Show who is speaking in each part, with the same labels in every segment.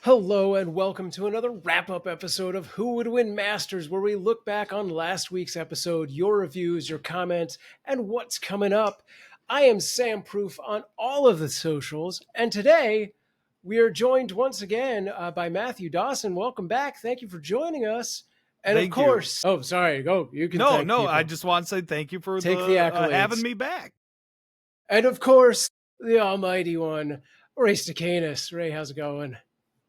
Speaker 1: Hello and welcome to another wrap-up episode of Who Would Win Masters, where we look back on last week's episode, your reviews, your comments, and what's coming up. I am Sam Proof on all of the socials, and today we are joined once again by Matthew Dawson. Welcome back. Thank you for joining us. And
Speaker 2: Thank
Speaker 1: of course,
Speaker 2: you.
Speaker 1: oh, sorry, go. You can
Speaker 2: No,
Speaker 1: thank people.
Speaker 2: I just want to say thank you for
Speaker 1: Take the accolades.
Speaker 2: having me back.
Speaker 1: And of course, the almighty one, Ray Stakenas. Ray, how's it going?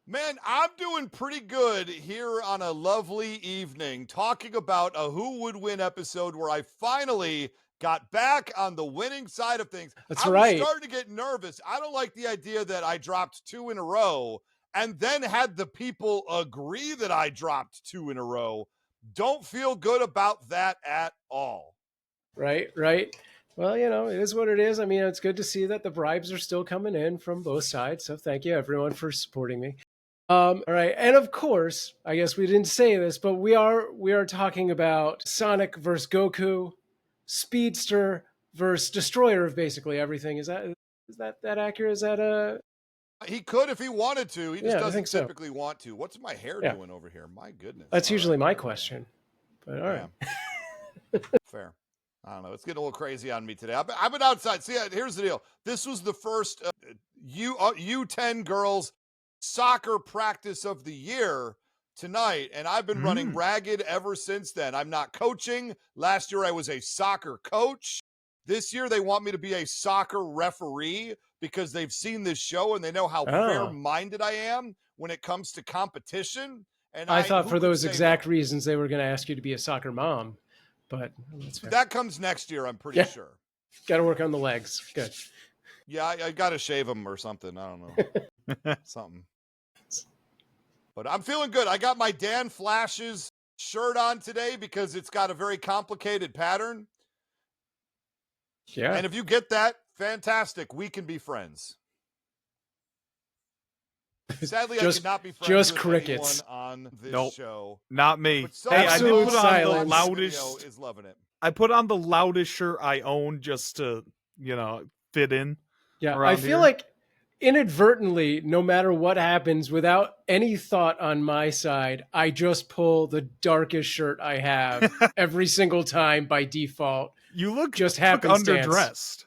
Speaker 3: Man, I'm doing pretty good here on a lovely evening talking about a Who Would Win episode where I finally got back on the winning side of things.
Speaker 1: That's
Speaker 3: I
Speaker 1: right.
Speaker 3: was starting to get nervous. I don't like the idea that I dropped two in a row and then had the people agree that I dropped two in a row. Don't feel good about that at all.
Speaker 1: Right. Well, it is what it is. I mean, it's good to see that the bribes are still coming in from both sides. So thank you, everyone, for supporting me. All right. And of course, I guess we didn't say this, but we are talking about Sonic versus Goku, Speedster versus Destroyer of basically everything. Is that accurate? Is that
Speaker 3: He could if he wanted to. He just doesn't
Speaker 1: so.
Speaker 3: typically want to. What's my hair doing over here? My goodness.
Speaker 1: That's usually my question. But all right.
Speaker 3: Fair. I don't know. It's getting a little crazy on me today. I've been outside. See, here's the deal. This was the first U10 girls soccer practice of the year tonight, and I've been running ragged ever since then. I'm not coaching. Last year I was a soccer coach. This year they want me to be a soccer referee because they've seen this show and they know how fair-minded I am when it comes to competition. And
Speaker 1: I thought for those exact reasons they were going to ask you to be a soccer mom, but
Speaker 3: that comes next year, I'm pretty sure.
Speaker 1: Got to work on the legs. Good.
Speaker 3: Yeah, I got to shave them or something. I don't know. Something. But I'm feeling good. I got my Dan Flashes shirt on today because it's got a very complicated pattern.
Speaker 1: Yeah.
Speaker 3: And if you get that, fantastic. We can be friends. Sadly, I cannot be friends with
Speaker 1: crickets
Speaker 3: anyone on this show.
Speaker 2: Not me.
Speaker 1: Hey, I did put on
Speaker 2: the loudest.
Speaker 3: Is loving it.
Speaker 2: I put on the loudest shirt I own just to, fit in.
Speaker 1: Yeah, I feel like inadvertently, no matter what happens, without any thought on my side, I just pull the darkest shirt I have every single time by default.
Speaker 2: You look
Speaker 1: just
Speaker 2: underdressed.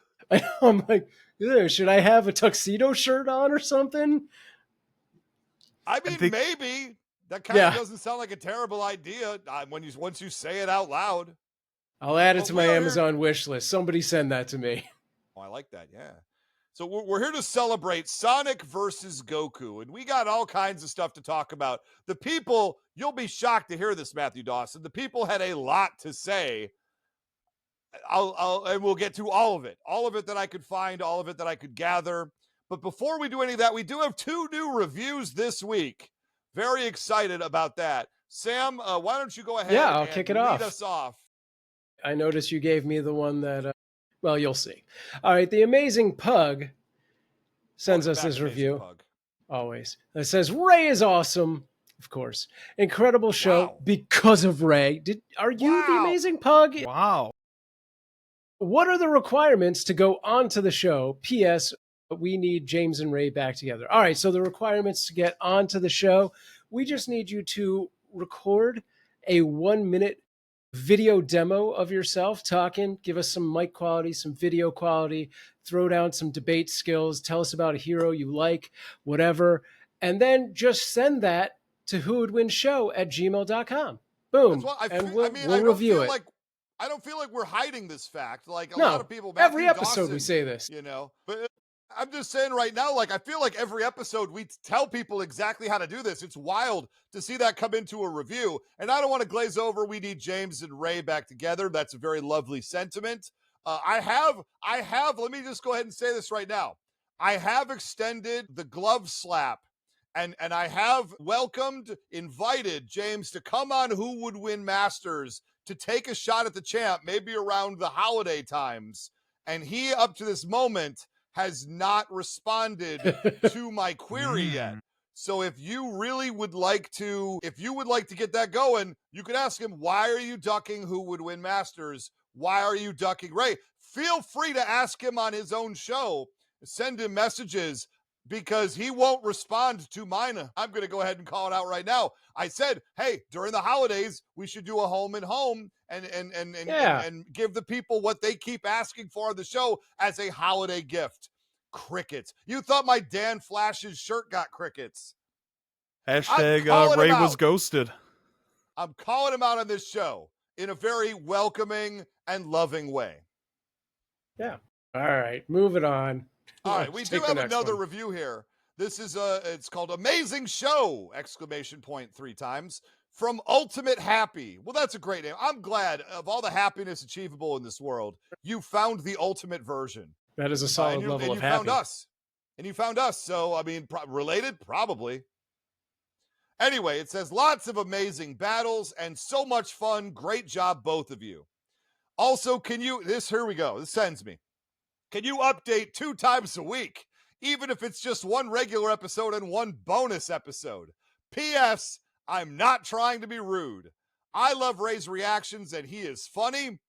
Speaker 1: I'm like, should I have a tuxedo shirt on or something?
Speaker 3: I mean, maybe. That kind of doesn't sound like a terrible idea once you say it out loud.
Speaker 1: I'll add it to my Amazon wish list. Somebody send that to me.
Speaker 3: Oh, I like that, yeah. So we're here to celebrate Sonic versus Goku, and we got all kinds of stuff to talk about. The people, you'll be shocked to hear this, Matthew Dawson. The people had a lot to say. And we'll get to all of it that I could find, all of it that I could gather. But before we do any of that, we do have two new reviews this week. Very excited about that. Sam, why don't you go ahead
Speaker 1: I'll
Speaker 3: and
Speaker 1: kick it
Speaker 3: lead
Speaker 1: off.
Speaker 3: us off.
Speaker 1: I noticed you gave me the one that, well, you'll see. All right, the Amazing Pug sends us this review. Always. It says, Ray is awesome. Of course. Incredible show because of Ray. Are you the Amazing Pug?
Speaker 2: Wow.
Speaker 1: What are the requirements to go onto the show? P.S. We need James and Ray back together. All right, so the requirements to get onto the show, we just need you to record a 1-minute video demo of yourself talking, give us some mic quality, some video quality, throw down some debate skills, tell us about a hero you like, whatever, and then just send that to whowouldwinshow@gmail.com. Boom. We'll review it.
Speaker 3: I don't feel like we're hiding this fact. Like a
Speaker 1: no,
Speaker 3: lot of people,
Speaker 1: every episode we say this.
Speaker 3: But I'm just saying right now, like, I feel like every episode we tell people exactly how to do this. It's wild to see that come into a review. And I don't want to glaze over. We need James and Ray back together. That's a very lovely sentiment. I have, let me just go ahead and say this right now. I have extended the glove slap and I have invited James to come on Who Would Win Masters to take a shot at the champ, maybe around the holiday times. And he, up to this moment, has not responded to my query yet. So if you really would like to, get that going, you could ask him, why are you ducking Who Would Win Masters? Why are you ducking Ray? Feel free to ask him on his own show. Send him messages. because he won't respond to mine. I'm going to go ahead and call it out right now. I said, hey, during the holidays, we should do a home and home and give the people what they keep asking for on the show as a holiday gift. Crickets. You thought my Dan Flash's shirt got crickets.
Speaker 2: Hashtag Ray was ghosted.
Speaker 3: I'm calling him out on this show in a very welcoming and loving way.
Speaker 1: Yeah. All right. Moving on.
Speaker 3: All right. We do have another review here. This is it's called Amazing Show! 3 times from Ultimate Happy. Well, that's a great name. I'm glad of all the happiness achievable in this world, you found the ultimate version.
Speaker 1: That is a solid level of happy.
Speaker 3: You found us. So, I mean, related? Probably. Anyway, it says lots of amazing battles and so much fun. Great job, both of you. Also, here we go. This sends me. Can you update 2 times a week, even if it's just 1 regular episode and 1 bonus episode? P.S. I'm not trying to be rude. I love Ray's reactions and he is funny.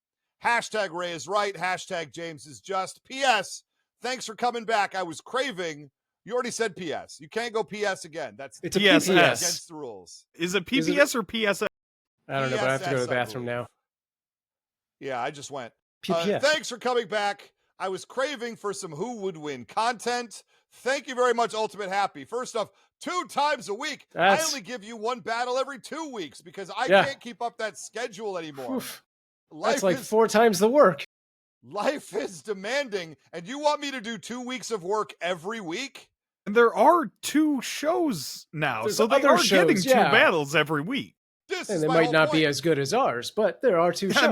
Speaker 3: Hashtag Ray is right. Hashtag James is just. P.S. Thanks for coming back. I was craving. You already said P.S. You can't go P.S. again. It's
Speaker 2: a PPS.
Speaker 3: Against the rules.
Speaker 2: Is it PPS or PSS?
Speaker 1: I don't know, but I have to go to the bathroom now.
Speaker 3: Yeah, I just went.
Speaker 1: PPS.
Speaker 3: Thanks for coming back. I was craving for some Who Would Win content. Thank you very much, Ultimate Happy. First off, 2 times a week. I only give you 1 battle every 2 weeks because I can't keep up that schedule anymore.
Speaker 1: That's like 4 times the work.
Speaker 3: Life is demanding, and you want me to do 2 weeks of work every week?
Speaker 2: And there are 2 shows now, so they are getting 2 battles every week.
Speaker 1: And they might not be as good as ours, but there are 2 shows.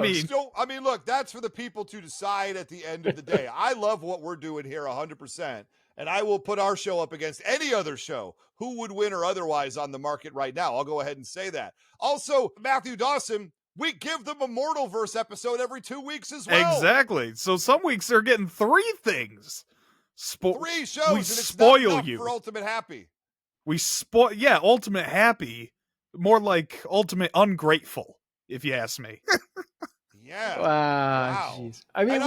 Speaker 3: I mean, look, that's for the people to decide at the end of the day. I love what we're doing here 100%, and I will put our show up against any other show, Who Would Win or otherwise, on the market right now. I'll go ahead and say that. Also, Matthew Dawson, we give them a Mortalverse episode every 2 weeks as well.
Speaker 2: Exactly. So some weeks they're getting 3 things.
Speaker 3: 3 shows,
Speaker 2: we
Speaker 3: and it's
Speaker 2: spoil
Speaker 3: not enough
Speaker 2: you
Speaker 3: for Ultimate Happy.
Speaker 2: Ultimate Happy. More like ultimate ungrateful, if you ask me.
Speaker 3: Yeah.
Speaker 1: Wow. Geez. I mean,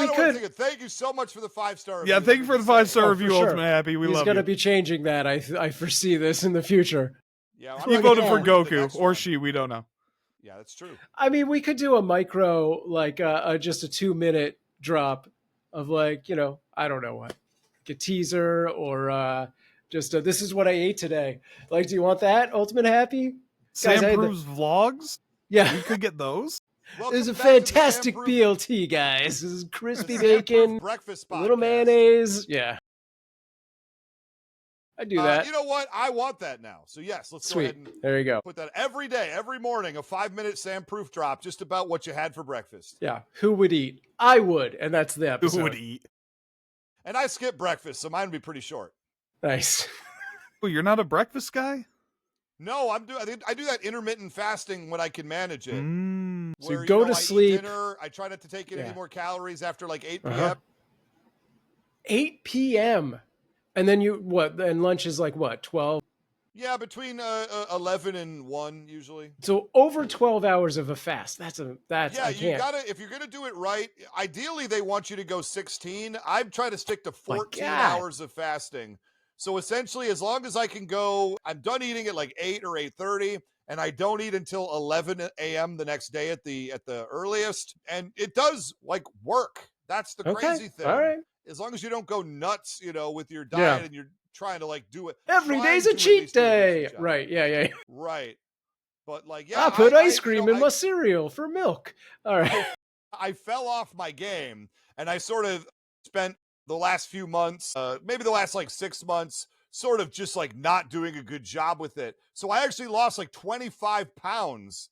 Speaker 3: thank you so much for the 5-star
Speaker 2: review. Yeah, thank you for the 5-star review, Ultimate Happy. We love you.
Speaker 1: He's going to be changing that. I foresee this in the future.
Speaker 3: Yeah,
Speaker 2: he voted for Goku, or she, we don't know.
Speaker 3: Yeah, that's true.
Speaker 1: I mean, we could do a micro, like just a 2-minute drop of like, I don't know what, like a teaser or just this is what I ate today. Like, do you want that, Ultimate Happy?
Speaker 2: Sam Proves vlogs?
Speaker 1: Yeah.
Speaker 2: We could get those.
Speaker 1: This is a fantastic BLT, guys. This is crispy bacon,
Speaker 3: breakfast
Speaker 1: a little mayonnaise. Yeah. I do that.
Speaker 3: You know what? I want that now. So yes, let's go ahead and
Speaker 1: there you go.
Speaker 3: Put that every day, every morning, a 5-minute Sam Proof drop just about what you had for breakfast.
Speaker 1: Yeah. Who would eat? I would. And that's the episode.
Speaker 2: Who would eat?
Speaker 3: And I skip breakfast, so mine would be pretty short.
Speaker 1: Nice.
Speaker 2: Oh, you're not a breakfast guy?
Speaker 3: No, I do that intermittent fasting when I can manage it.
Speaker 1: So you go to sleep.
Speaker 3: Dinner, I try not to take in any more calories after like 8 p.m.
Speaker 1: 8 p.m. And then and lunch is like what, 12?
Speaker 3: Yeah, between 11 and 1 usually.
Speaker 1: So over 12 hours of a fast. That's I
Speaker 3: you gotta, if you're gonna do it right, ideally they want you to go 16. I'm trying to stick to 14 hours of fasting. So essentially, as long as I can go, I'm done eating at like 8 or 8:30, and I don't eat until 11 a.m. the next day at the earliest. And it does like work. That's the crazy thing.
Speaker 1: All right.
Speaker 3: As long as you don't go nuts, with your diet and you're trying to like do it.
Speaker 1: Every day's a cheat day. Right. Yeah.
Speaker 3: Right. But like,
Speaker 1: I put ice cream in my cereal for milk. All right.
Speaker 3: I fell off my game, and I sort of spent the last few months, maybe the last like 6 months, sort of just like not doing a good job with it. So I actually lost like 25 pounds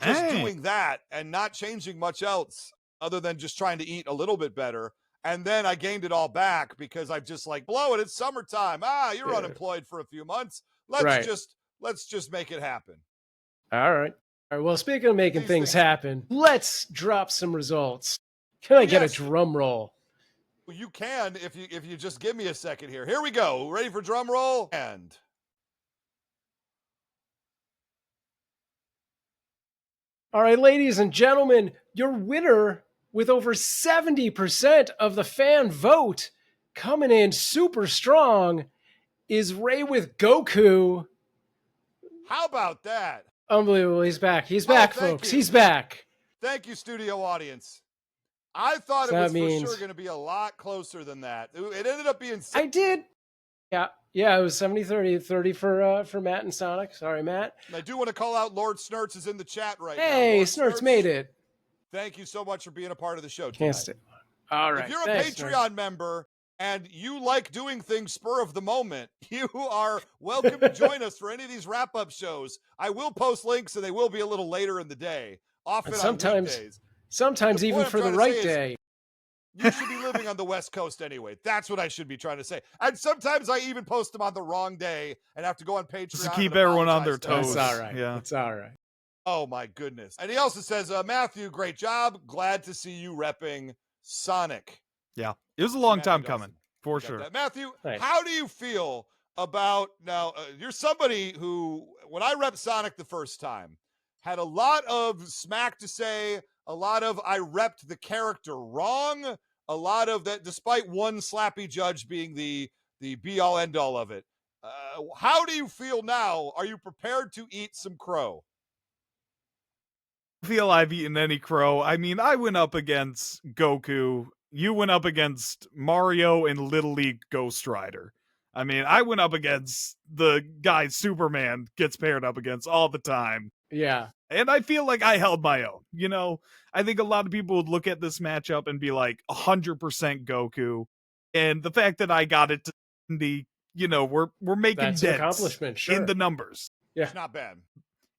Speaker 3: just doing that and not changing much else other than just trying to eat a little bit better. And then I gained it all back because I'm just like, blow it. It's summertime. You're unemployed for a few months. Let's just make it happen.
Speaker 1: All right. Well, speaking of making things happen, let's drop some results. Can I get a drum roll?
Speaker 3: Well, you can if you just give me a second here. Here we go. Ready for drum roll? And
Speaker 1: all right, ladies and gentlemen, your winner with over 70% of the fan vote coming in super strong is Ray with Goku.
Speaker 3: How about that?
Speaker 1: Unbelievable. He's back. He's back,
Speaker 3: thank
Speaker 1: folks.
Speaker 3: you.
Speaker 1: He's back.
Speaker 3: Thank you, studio audience. I thought
Speaker 1: So
Speaker 3: it was
Speaker 1: that
Speaker 3: for
Speaker 1: means-
Speaker 3: sure going to be a lot closer than that. It ended up being.
Speaker 1: I did. Yeah, it was 70-30. 30 for Matt and Sonic. Sorry, Matt.
Speaker 3: And I do want to call out Lord Snurts is in the chat right now.
Speaker 1: Hey,
Speaker 3: Lord
Speaker 1: Snurts made it.
Speaker 3: Thank you so much for being a part of the show
Speaker 1: Can't
Speaker 3: tonight.
Speaker 1: stay. All right.
Speaker 3: If you're a
Speaker 1: Thanks,
Speaker 3: Patreon
Speaker 1: Snurts.
Speaker 3: member and you like doing things spur of the moment, you are welcome to join us for any of these wrap-up shows. I will post links, and they will be a little later in the day, often
Speaker 1: And
Speaker 3: on weekdays.
Speaker 1: Sometimes
Speaker 3: The
Speaker 1: even
Speaker 3: point I'm
Speaker 1: for the
Speaker 3: trying to
Speaker 1: right
Speaker 3: say is,
Speaker 1: day.
Speaker 3: you should be living on the West Coast anyway. That's what I should be trying to say. And sometimes I even post them on the wrong day and have to go on Patreon
Speaker 2: Just to keep
Speaker 3: and
Speaker 2: everyone on their
Speaker 3: apologize
Speaker 2: toes.
Speaker 3: to
Speaker 1: That's all right.
Speaker 2: Yeah.
Speaker 1: It's all right.
Speaker 3: Oh, my goodness. And he also says, Matthew, great job. Glad to see you repping Sonic.
Speaker 2: Yeah. It was a long
Speaker 3: Matthew
Speaker 2: time
Speaker 3: Dawson.
Speaker 2: coming, for
Speaker 3: You got
Speaker 2: sure.
Speaker 3: that. Matthew,
Speaker 1: Thanks.
Speaker 3: how do you feel about now? You're somebody who, when I repped Sonic the first time, had a lot of smack to say, a lot of I repped the character wrong, a lot of that, despite one slappy judge being the be-all, end-all of it. How do you feel now? Are you prepared to eat some crow?
Speaker 2: I feel I've eaten any crow. I mean, I went up against Goku. You went up against Mario and Little League Ghost Rider. I mean, I went up against the guy Superman gets paired up against all the time.
Speaker 1: Yeah.
Speaker 2: And I feel like I held my own. You know, I think a lot of people would look at this matchup and be like 100% Goku. And the fact that I got it to the, you know, we're making
Speaker 1: That's an
Speaker 2: dents
Speaker 1: accomplishment. Sure.
Speaker 2: in the numbers.
Speaker 1: Yeah.
Speaker 3: It's not bad.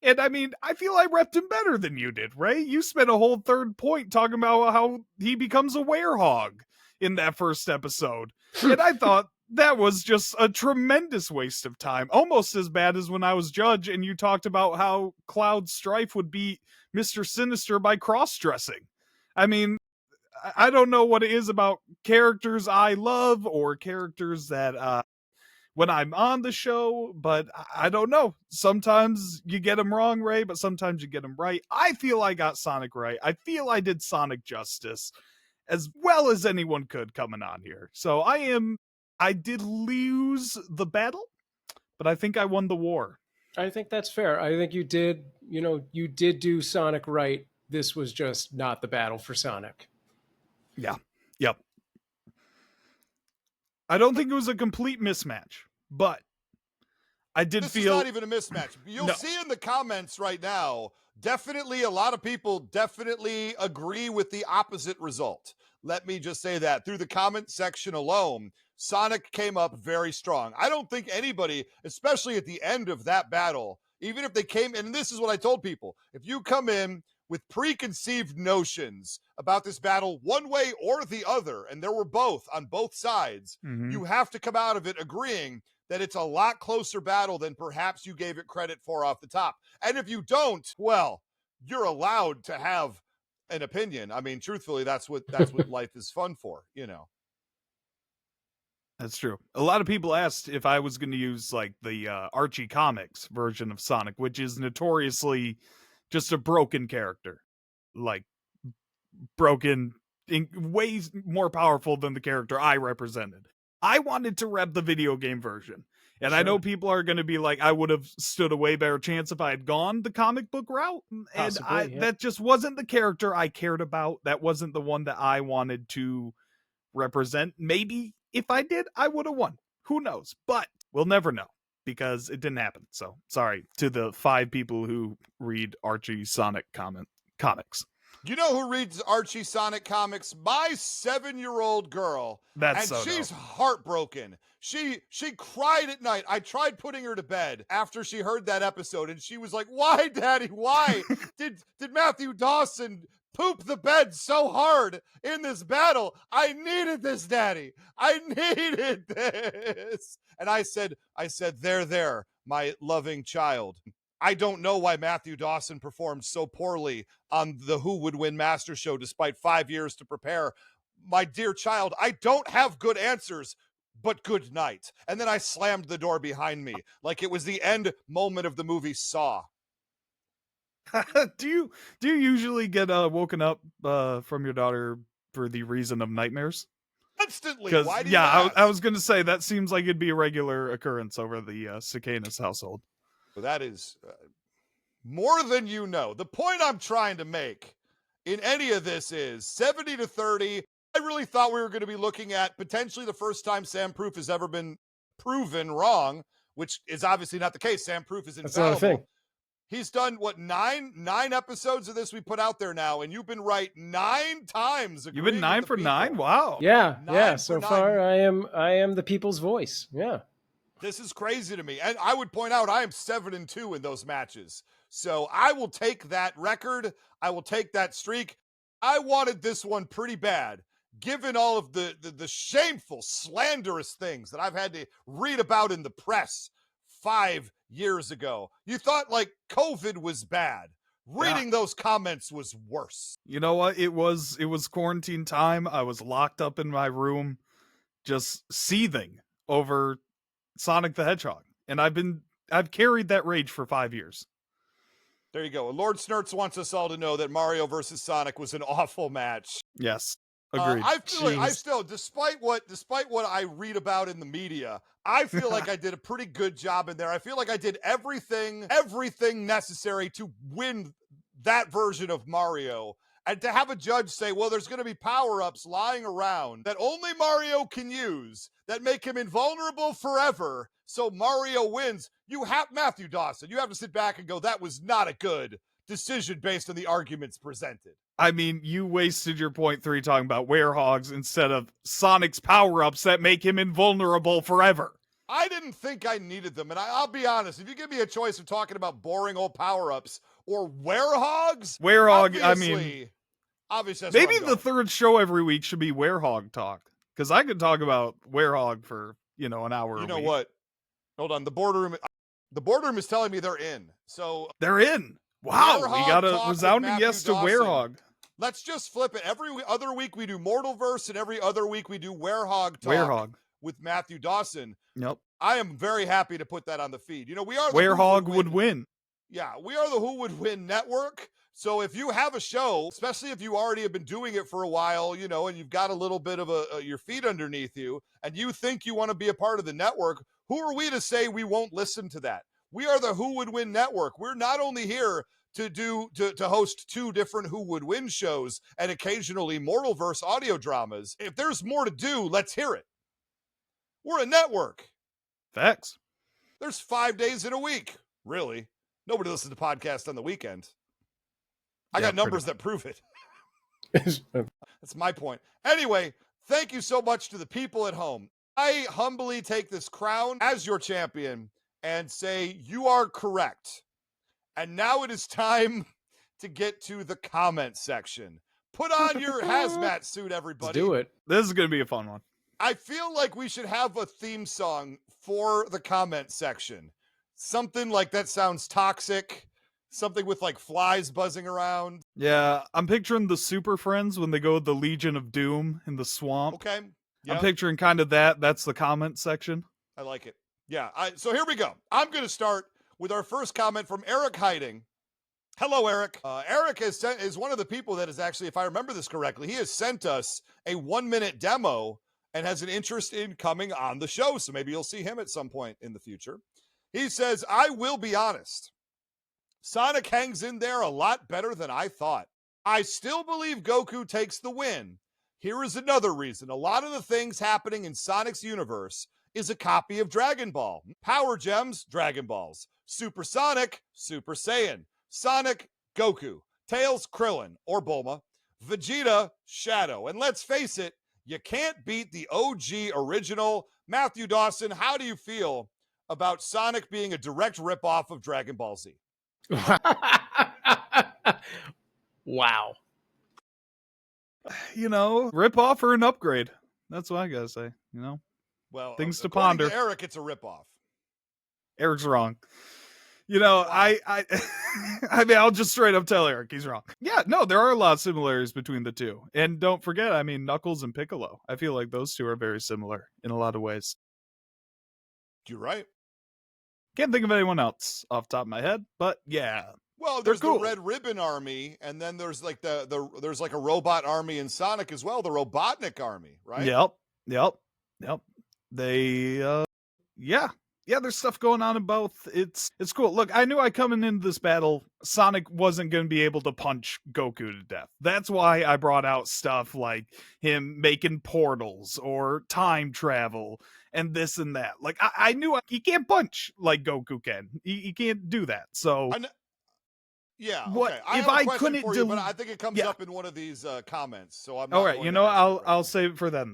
Speaker 2: And I mean, I feel I repped him better than you did, Ray. You spent a whole third point talking about how he becomes a werehog in that first episode. And I thought that was just a tremendous waste of time. Almost as bad as when I was judge and you talked about how Cloud Strife would beat Mr. Sinister by cross-dressing. I mean, I don't know what it is about characters I love or characters that when I'm on the show, but I don't know. Sometimes you get them wrong, Ray, but sometimes you get them right. I feel I got Sonic right. I feel I did Sonic justice as well as anyone could coming on here. So I did lose the battle, but I think I won the war.
Speaker 1: I think that's fair. I think you did do Sonic right. This was just not the battle for Sonic.
Speaker 2: Yeah. Yep. I don't think it was a complete mismatch, but I did
Speaker 3: This
Speaker 2: feel
Speaker 3: is not even a mismatch. You'll
Speaker 2: No.
Speaker 3: see in the comments right now, definitely a lot of people definitely agree with the opposite result. Let me just say that through the comment section alone, Sonic came up very strong. I don't think anybody, especially at the end of that battle, even if they came, and this is what I told people, if you come in with preconceived notions about this battle one way or the other, and there were both on both sides,
Speaker 2: Mhm.
Speaker 3: you have to come out of it agreeing that it's a lot closer battle than perhaps you gave it credit for off the top. And if you don't, well, you're allowed to have an opinion. I mean, truthfully, that's what life is fun for, you know.
Speaker 2: That's true. A lot of people asked if I was going to use like the Archie Comics version of Sonic, which is notoriously just a broken character. Like broken, way more powerful than the character I represented. I wanted to rep the video game version. And I know
Speaker 1: Sure.
Speaker 2: people are going to be like, I would have stood a way better chance if I had gone the comic book route. And
Speaker 1: Possibly, yeah.
Speaker 2: that just wasn't the character I cared about. That wasn't the one that I wanted to represent. Maybe if I did, I would have won. Who knows? But we'll never know because it didn't happen. So sorry to the 5 people who read Archie Sonic comics.
Speaker 3: You know who reads Archie Sonic comics? My 7-year-old girl.
Speaker 2: That's
Speaker 3: and
Speaker 2: so
Speaker 3: she's
Speaker 2: dope.
Speaker 3: heartbroken. She cried at night. I tried putting her to bed after she heard that episode, and she was like, "Why, Daddy? Why did Matthew Dawson poop the bed so hard in this battle? I needed this, Daddy. I needed this." And I said, there, my loving child. I don't know why Matthew Dawson performed so poorly on the Who Would Win Master show despite 5 years to prepare. My dear child, I don't have good answers, but good night. And then I slammed the door behind me like it was the end moment of the movie Saw.
Speaker 2: do you usually get woken up from your daughter for the reason of nightmares?
Speaker 3: constantly.
Speaker 2: Because
Speaker 3: Why do you ask?
Speaker 2: I was going to say that seems like it'd be a regular occurrence over the Stakenas household.
Speaker 3: Well, that is more than you know. The point I'm trying to make in any of this is 70-30. I really thought we were going to be looking at potentially the first time Sam Proof has ever been proven wrong, which is obviously not the case. Sam Proof is
Speaker 1: That's not a
Speaker 3: infallible.
Speaker 1: thing.
Speaker 3: He's done what, nine episodes of this we put out there now, and you've been right 9 times.
Speaker 2: You've been 9 for 9? Wow.
Speaker 1: Yeah,
Speaker 3: 9
Speaker 1: yeah.
Speaker 3: for
Speaker 1: So
Speaker 3: 9.
Speaker 1: far, I am the people's voice. Yeah.
Speaker 3: This is crazy to me. And I would point out I am 7-2 in those matches. So I will take that record. I will take that streak. I wanted this one pretty bad, given all of the shameful, slanderous things that I've had to read about in the press 5 years ago. You thought like COVID was bad. Reading those comments was worse.
Speaker 2: You know what? It was quarantine time. I was locked up in my room, just seething over Sonic the Hedgehog. And I've carried that rage for 5 years.
Speaker 3: There you go. Lord Snurts wants us all to know that Mario versus Sonic was an awful match.
Speaker 2: Yes. Agreed.
Speaker 3: I feel like I still, despite what I read about in the media, I feel like I did a pretty good job in there. I feel like I did everything necessary to win that version of Mario. And to have a judge say, well, there's going to be power-ups lying around that only Mario can use that make him invulnerable forever, so Mario wins. You have, Matthew Dawson, you have to sit back and go, that was not a good decision based on the arguments presented.
Speaker 2: I mean, you wasted your point 3 talking about werehogs instead of Sonic's power-ups that make him invulnerable forever.
Speaker 3: I didn't think I needed them, and I'll be honest, if you give me a choice of talking about boring old power-ups or werehogs, obviously that's
Speaker 2: maybe the third show every week should be werehog talk, because I could talk about werehog for, an hour a week.
Speaker 3: You know what? Hold on, the boardroom is telling me they're in. So
Speaker 2: they're in. Wow, we got a resounding yes to
Speaker 3: Dawson.
Speaker 2: werehog.
Speaker 3: Let's just flip it. Every other week we do Mortalverse, and every other week we do werehog talk with Matthew Dawson.
Speaker 2: Yep.
Speaker 3: I am very happy to put that on the feed. We are the
Speaker 2: werehog would win.
Speaker 3: Yeah, we are the Who Would Win network. So if you have a show, especially if you already have been doing it for a while, and you've got a little bit of your feet underneath you, and you think you want to be a part of the network, who are we to say we won't listen to that? We are the Who Would Win network. We're not only here to host 2 different Who Would Win shows and occasionally Mortalverse audio dramas. If there's more to do, let's hear it. We're a network.
Speaker 2: Facts.
Speaker 3: There's 5 days in a week. Really? Nobody listens to podcasts on the weekend. I got numbers that prove it. That's my point. Anyway, thank you so much to the people at home. I humbly take this crown as your champion and say you are correct. And now it is time to get to the comment section. Put on your hazmat suit, everybody.
Speaker 1: Let's do it.
Speaker 2: This is going to be a fun one.
Speaker 3: I feel like we should have a theme song for the comment section. Something like that sounds toxic. Something with like flies buzzing around.
Speaker 2: Yeah, I'm picturing the Super Friends when they go with the Legion of Doom in the swamp.
Speaker 3: Okay. Yep.
Speaker 2: I'm picturing kind of that. That's the comment section.
Speaker 3: I like it. Yeah. So here we go. I'm going to start with our first comment from Eric Hiding. Hello, Eric. Eric is one of the people that is actually, if I remember this correctly, he has sent us a 1-minute demo and has an interest in coming on the show. So maybe you'll see him at some point in the future. He says, I will be honest. Sonic hangs in there a lot better than I thought. I still believe Goku takes the win. Here is another reason. A lot of the things happening in Sonic's universe is a copy of Dragon Ball. Power Gems, Dragon Balls. Super Sonic, Super Saiyan. Sonic, Goku. Tails, Krillin, or Bulma. Vegeta, Shadow. And let's face it, you can't beat the OG original. Matthew Dawson, how do you feel about Sonic being a direct ripoff of Dragon Ball Z?
Speaker 1: Wow.
Speaker 2: Rip off or an upgrade. That's what I gotta say.
Speaker 3: Well,
Speaker 2: things to ponder.
Speaker 3: To Eric, it's a ripoff.
Speaker 2: Eric's wrong. I mean, I'll just straight up tell Eric he's wrong. Yeah, no, there are a lot of similarities between the two. And don't forget, I mean, Knuckles and Piccolo. I feel like those two are very similar in a lot of ways.
Speaker 3: You're right.
Speaker 2: Can't think of anyone else off the top of my head, but yeah.
Speaker 3: Well, there's the Red Ribbon Army, and then there's like there's like a robot army in Sonic as well, the Robotnik Army, right?
Speaker 2: Yep. They yeah, there's stuff going on in both. It's cool. Look, I knew coming into this battle, Sonic wasn't going to be able to punch Goku to death. That's why I brought out stuff like him making portals or time travel and this and that. Like I knew he can't punch like Goku can. He can't do that. So
Speaker 3: yeah,
Speaker 2: what
Speaker 3: okay. I
Speaker 2: if
Speaker 3: have a
Speaker 2: I
Speaker 3: question
Speaker 2: couldn't
Speaker 3: for you, but I think it comes up in one of these comments, so I'm not.
Speaker 2: All right,
Speaker 3: going to ask it
Speaker 2: I'll save it for then.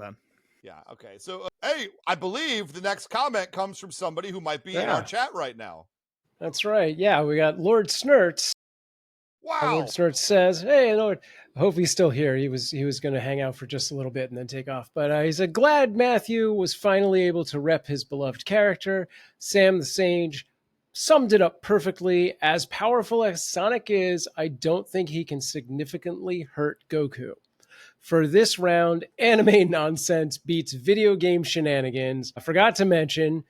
Speaker 3: Yeah, okay. So, hey, I believe the next comment comes from somebody who might be in our chat right now.
Speaker 1: That's right. Yeah, we got Lord Snurts.
Speaker 3: Wow.
Speaker 1: Lord Snurts says, "Hey, Lord, I hope he's still here. He was going to hang out for just a little bit and then take off. But he said, glad Matthew was finally able to rep his beloved character. Sam the Sage summed it up perfectly. As powerful as Sonic is, I don't think he can significantly hurt Goku. For this round, anime nonsense beats video game shenanigans. I forgot to mention,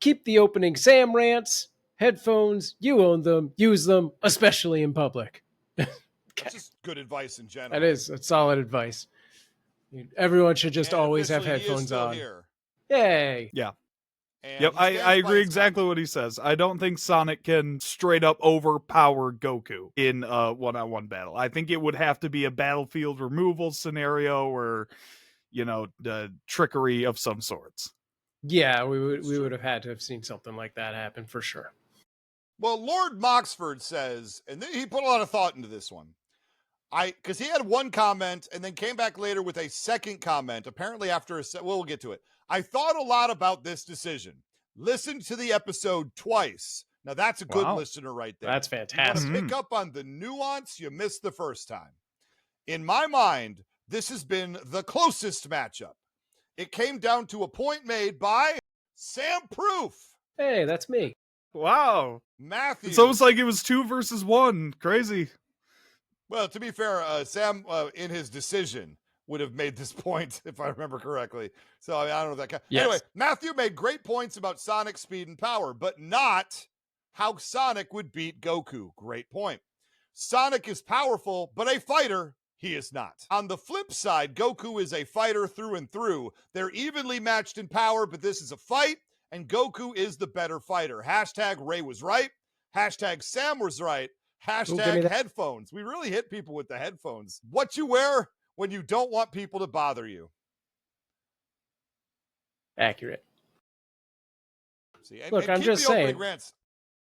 Speaker 1: keep the opening Sam rants. Headphones, you own them, use them, especially in public."
Speaker 3: That's just good advice in general.
Speaker 1: That is solid advice. Everyone should just always have headphones on.
Speaker 3: Here.
Speaker 1: Yay.
Speaker 2: Yeah.
Speaker 3: And
Speaker 2: yep, I agree exactly what he says. I don't think Sonic can straight up overpower Goku in a one-on-one battle. I think it would have to be a battlefield removal scenario or, the trickery of some sorts.
Speaker 1: Yeah, we would have had to have seen something like that happen for sure.
Speaker 3: Well, Lord Moxford says, and he put a lot of thought into this one. Because he had one comment and then came back later with a second comment, apparently after we'll get to it. I thought a lot about this decision. Listened to the episode twice. Now, that's a good listener right there.
Speaker 1: That's fantastic.
Speaker 3: You want to pick up on the nuance you missed the first time. In my mind, this has been the closest matchup. It came down to a point made by Sam Proof.
Speaker 1: Hey, that's me.
Speaker 2: Wow.
Speaker 3: Matthew.
Speaker 2: It's almost like it was 2 versus 1. Crazy.
Speaker 3: Well, to be fair, Sam, in his decision, would have made this point, if I remember correctly. So, I don't know if that Yes. Anyway, Matthew made great points about Sonic's speed and power, but not how Sonic would beat Goku. Great point. Sonic is powerful, but a fighter, he is not. On the flip side, Goku is a fighter through and through. They're evenly matched in power, but this is a fight, and Goku is the better fighter. Hashtag Ray was right. Hashtag Sam was right. Hashtag headphones. We really hit people with the headphones. What you wear when you don't want people to bother you.
Speaker 1: Accurate.
Speaker 3: See,
Speaker 1: look, I'm just saying.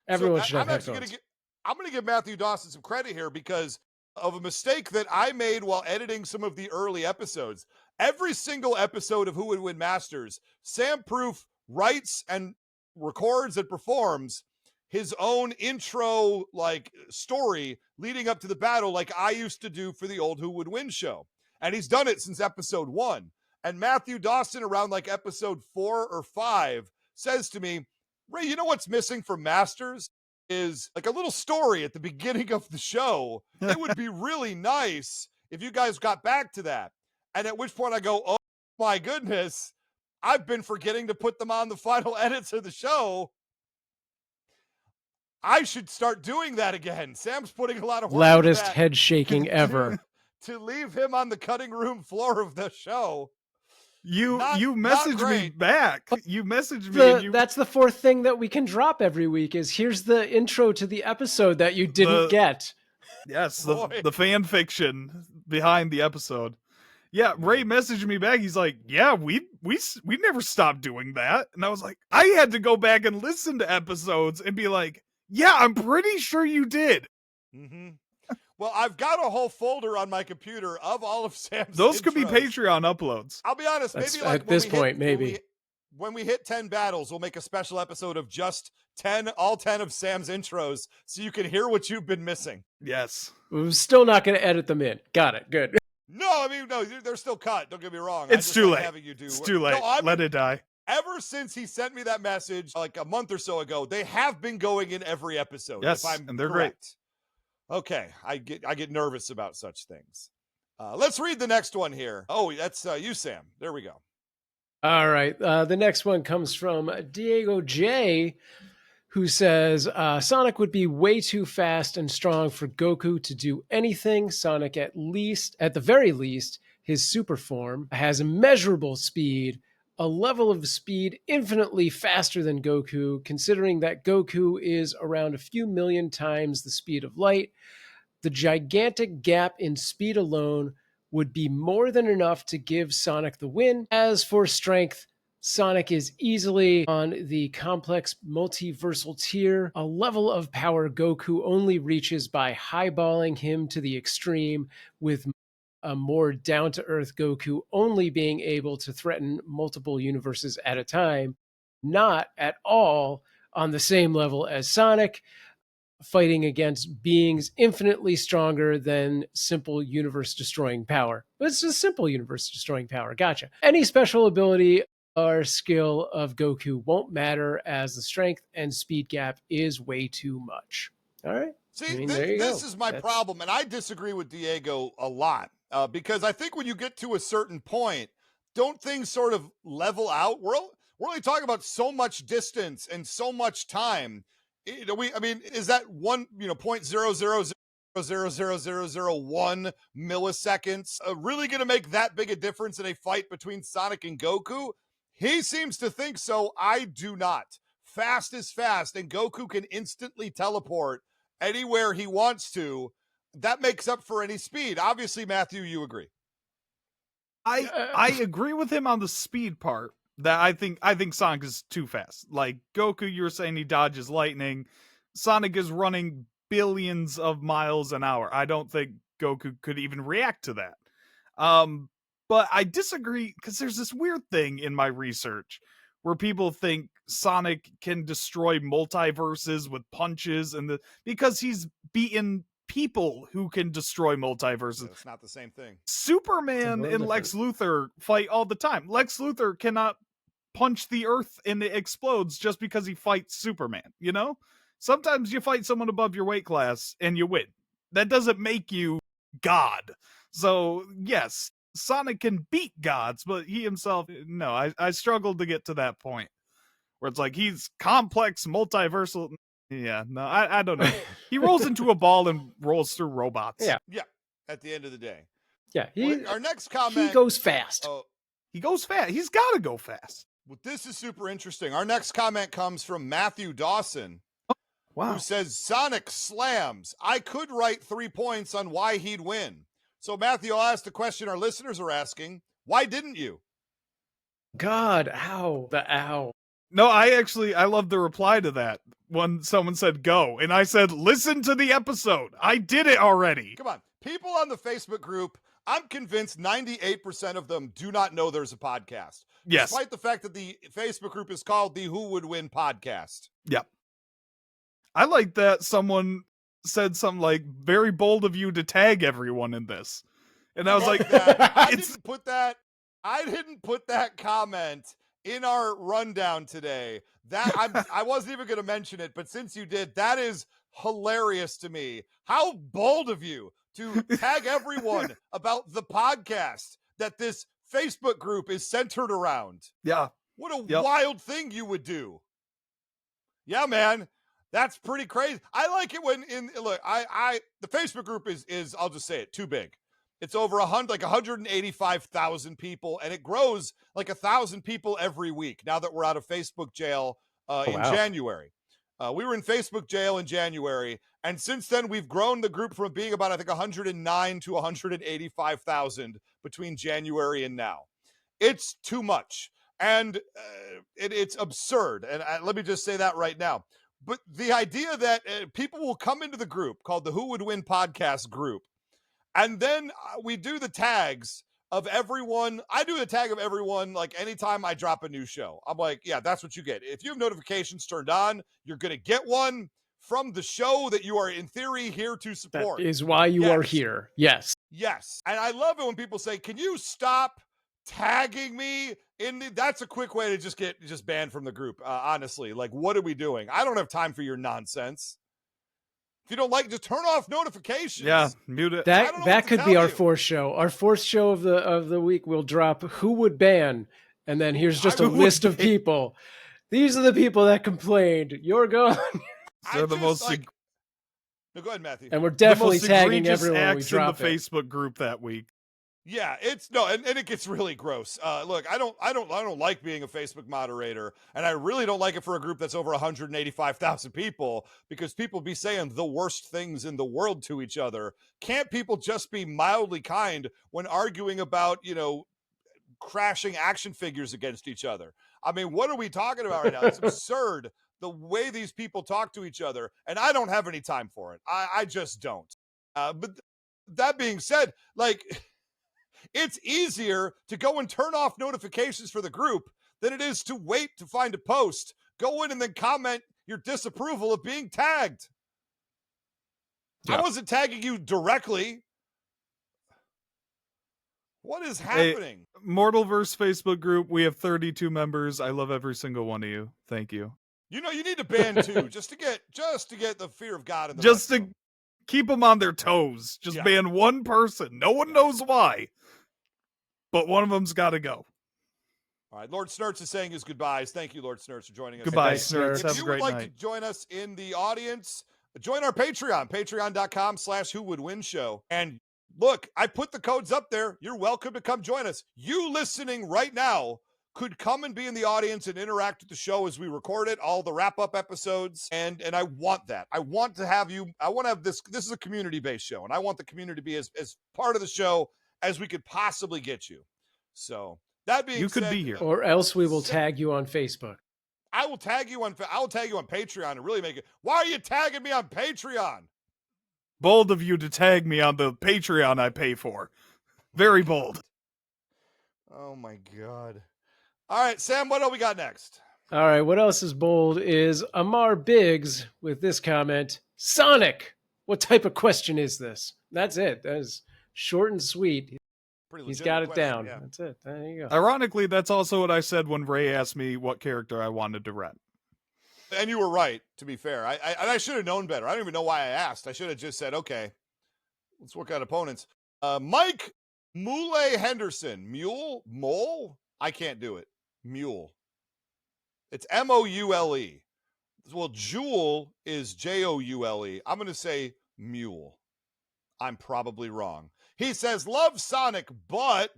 Speaker 1: Everyone should have headphones.
Speaker 3: I'm going to give Matthew Dawson some credit here because of a mistake that I made while editing some of the early episodes. Every single episode of Who Would Win Masters, Sam Proof writes and records and performs his own intro story leading up to the battle like I used to do for the old Who Would Win show. And he's done it since episode 1. And Matthew Dawson around episode 4 or 5 says to me, Ray, you know what's missing from Masters is a little story at the beginning of the show. It would be really nice if you guys got back to that. And at which point I go, oh my goodness, I've been forgetting to put them on the final edits of the show. I should start doing that again. Sam's putting a lot of work
Speaker 1: loudest head shaking ever
Speaker 3: to leave him on the cutting room floor of the show.
Speaker 2: You messaged me back. You messaged me.
Speaker 1: That's the fourth thing that we can drop every week is here's the intro to the episode that you didn't get.
Speaker 2: Yes, the fan fiction behind the episode. Yeah, Ray messaged me back. He's like, "Yeah, we never stopped doing that." And I was like, I had to go back and listen to episodes and be like, "Yeah, I'm pretty sure you did."
Speaker 3: Mm-hmm. Well, I've got a whole folder on my computer of all of Sam's
Speaker 2: Those
Speaker 3: intros.
Speaker 2: Could be Patreon uploads.
Speaker 3: I'll be honest, maybe
Speaker 1: at this point, maybe.
Speaker 3: When we hit 10 battles, we'll make a special episode of just all 10 of Sam's intros so you can hear what you've been missing.
Speaker 2: Yes.
Speaker 1: We're still not going to edit them in. Got it. Good.
Speaker 3: No, they're still cut. Don't get me wrong.
Speaker 2: It's too late. It's too late. Let it die.
Speaker 3: Ever since he sent me that message a month or so ago, they have been going in every episode.
Speaker 2: Yes, and they're correct.
Speaker 3: Great. Okay, I get nervous about such things. Let's read the next one here. Oh, that's you, Sam. There we go.
Speaker 1: All right. The next one comes from Diego J, who says, Sonic would be way too fast and strong for Goku to do anything. Sonic, at the very least, his super form, has immeasurable speed, a level of speed infinitely faster than Goku, considering that Goku is around a few million times the speed of light. The gigantic gap in speed alone would be more than enough to give Sonic the win. As for strength, Sonic is easily on the complex multiversal tier, a level of power Goku only reaches by highballing him to the extreme, with a more down-to-earth Goku only being able to threaten multiple universes at a time, not at all on the same level as Sonic, fighting against beings infinitely stronger than simple universe-destroying power. But it's just simple universe-destroying power. Gotcha. Any special ability or skill of Goku won't matter, as the strength and speed gap is way too much. All right.
Speaker 3: See,
Speaker 1: There you go.
Speaker 3: this is my problem, and I disagree with Diego a lot because I think when you get to a certain point, don't things sort of level out? We're only talking about so much distance and so much time. Is that one, 0.0000001 milliseconds really going to make that big a difference in a fight between Sonic and Goku? He seems to think so. I do not. Fast is fast, and Goku can instantly teleport anywhere he wants to. That makes up for any speed. Obviously, Matthew, you agree.
Speaker 2: I agree with him on the speed part. That I think Sonic is too fast. Like Goku, you were saying he dodges lightning. Sonic is running billions of miles an hour. I don't think Goku could even react to that. But I disagree because there's this weird thing in my research where people think Sonic can destroy multiverses with punches because he's beaten people who can destroy multiverses.
Speaker 3: It's not the same thing.
Speaker 2: Superman and Lex Luthor fight all the time. Lex Luthor cannot punch the earth and it explodes just because he fights Superman, you know? Sometimes you fight someone above your weight class and you win. That doesn't make you God. So, yes, Sonic can beat gods, but he himself, no, I struggled to get to that point where it's like he's complex, multiversal. Yeah, no, I don't know. He rolls into a ball and rolls through robots.
Speaker 1: Yeah.
Speaker 3: At the end of the day.
Speaker 1: Yeah.
Speaker 3: Our next comment.
Speaker 1: He goes fast.
Speaker 2: He goes fast. He's got to go fast.
Speaker 3: Well, this is super interesting. Our next comment comes from Matthew Dawson.
Speaker 2: Wow.
Speaker 3: Who says Sonic slams. I could write 3 points on why he'd win. So, Matthew, I'll ask the question our listeners are asking. Why didn't you?
Speaker 1: God, ow. The ow.
Speaker 2: No, I love the reply to that when someone said go. And I said, listen to the episode. I did it already.
Speaker 3: Come on. People on the Facebook group, I'm convinced 98% of them do not know there's a podcast.
Speaker 2: Yes.
Speaker 3: Despite the fact that the Facebook group is called the Who Would Win podcast.
Speaker 2: Yep. I like that someone said something like, very bold of you to tag everyone in this. And I was like,
Speaker 3: I didn't put that comment in our rundown today. I wasn't even going to mention it, but since you did, that is hilarious to me. How bold of you to tag everyone about the podcast that this Facebook group is centered around.
Speaker 2: Yeah.
Speaker 3: What a wild thing you would do. Yeah, man. That's pretty crazy. I like it when the Facebook group is I'll just say it, too big. It's over 185,000 people, and it grows like 1,000 people every week now that we're out of Facebook jail in January. We were in Facebook jail in January, and since then we've grown the group from being about 109 to 185,000 between January and now. It's too much, and it's absurd. And let me just say that right now. But the idea that people will come into the group called the Who Would Win podcast group, and then we do the tags of everyone. I do the tag of everyone like anytime I drop a new show. I'm like, yeah, that's what you get. If you have notifications turned on, you're going to get one from the show that you are in theory here to support.
Speaker 1: That is why you are here. Yes.
Speaker 3: Yes. And I love it when people say, can you stop tagging me that's a quick way to just get banned from the group. Honestly, like, what are we doing? I don't have time for your nonsense. If you don't like, just turn off notifications.
Speaker 2: Yeah, mute it.
Speaker 1: That could be our fourth show. Our fourth show of the week will drop Who Would Ban, and then here's just a list of people. These are the people that complained. You're gone.
Speaker 2: They're the most.
Speaker 3: No, go ahead, Matthew.
Speaker 1: And we're definitely tagging everyone we drop
Speaker 2: in the Facebook group that week.
Speaker 3: Yeah, it's no, and it gets really gross. Look, I don't like being a Facebook moderator, and I really don't like it for a group that's over 185,000 people because people be saying the worst things in the world to each other. Can't people just be mildly kind when arguing about, crashing action figures against each other? I mean, what are we talking about right now? It's absurd the way these people talk to each other, and I don't have any time for it. I just don't. But that being said, like, it's easier to go and turn off notifications for the group than it is to wait to find a post, go in and then comment your disapproval of being tagged. Yeah. I wasn't tagging you directly. What is happening?
Speaker 2: Hey, Mortalverse Facebook group, we have 32 members. I love every single one of you. Thank you.
Speaker 3: You need to ban two just to get the fear of God in the
Speaker 2: just to keep them on their toes. Just ban one person. No one knows why. But one of them's got to go.
Speaker 3: All right, Lord Snurts is saying his goodbyes. Thank you, Lord Snurts, for joining us.
Speaker 2: Goodbye, Snurts.
Speaker 3: If you would like to join us in the audience, join our Patreon, patreon.com/whowouldwinshow. And look, I put the codes up there. You're welcome to come join us. You listening right now could come and be in the audience and interact with the show as we record it, all the wrap-up episodes. And I want that. I want to have you. I want to have this. This is a community-based show, and I want the community to be as part of the show as we could possibly get you. So that being said,
Speaker 2: you could be here,
Speaker 1: or else we will tag you on Facebook.
Speaker 3: I will tag you on Patreon and really make it. Why are you tagging me on Patreon?
Speaker 2: Bold of you to tag me on the Patreon I pay for. Very bold.
Speaker 3: Oh my God. All right, Sam, what do we got next?
Speaker 1: All right, what else is bold is Amar Biggs with this comment. Sonic, what type of question is this? That's it. That is short and sweet. He's got it down. Yeah. That's it. There you go.
Speaker 2: Ironically, that's also what I said when Ray asked me what character I wanted to rep.
Speaker 3: And you were right, to be fair. I should have known better. I don't even know why I asked. I should have just said, okay, let's work out opponents. Mike Mule Henderson. Mole? I can't do it. Mule. It's Moule. Well, Jewel is Joule. I'm going to say Mule. I'm probably wrong. He says, love Sonic, but ...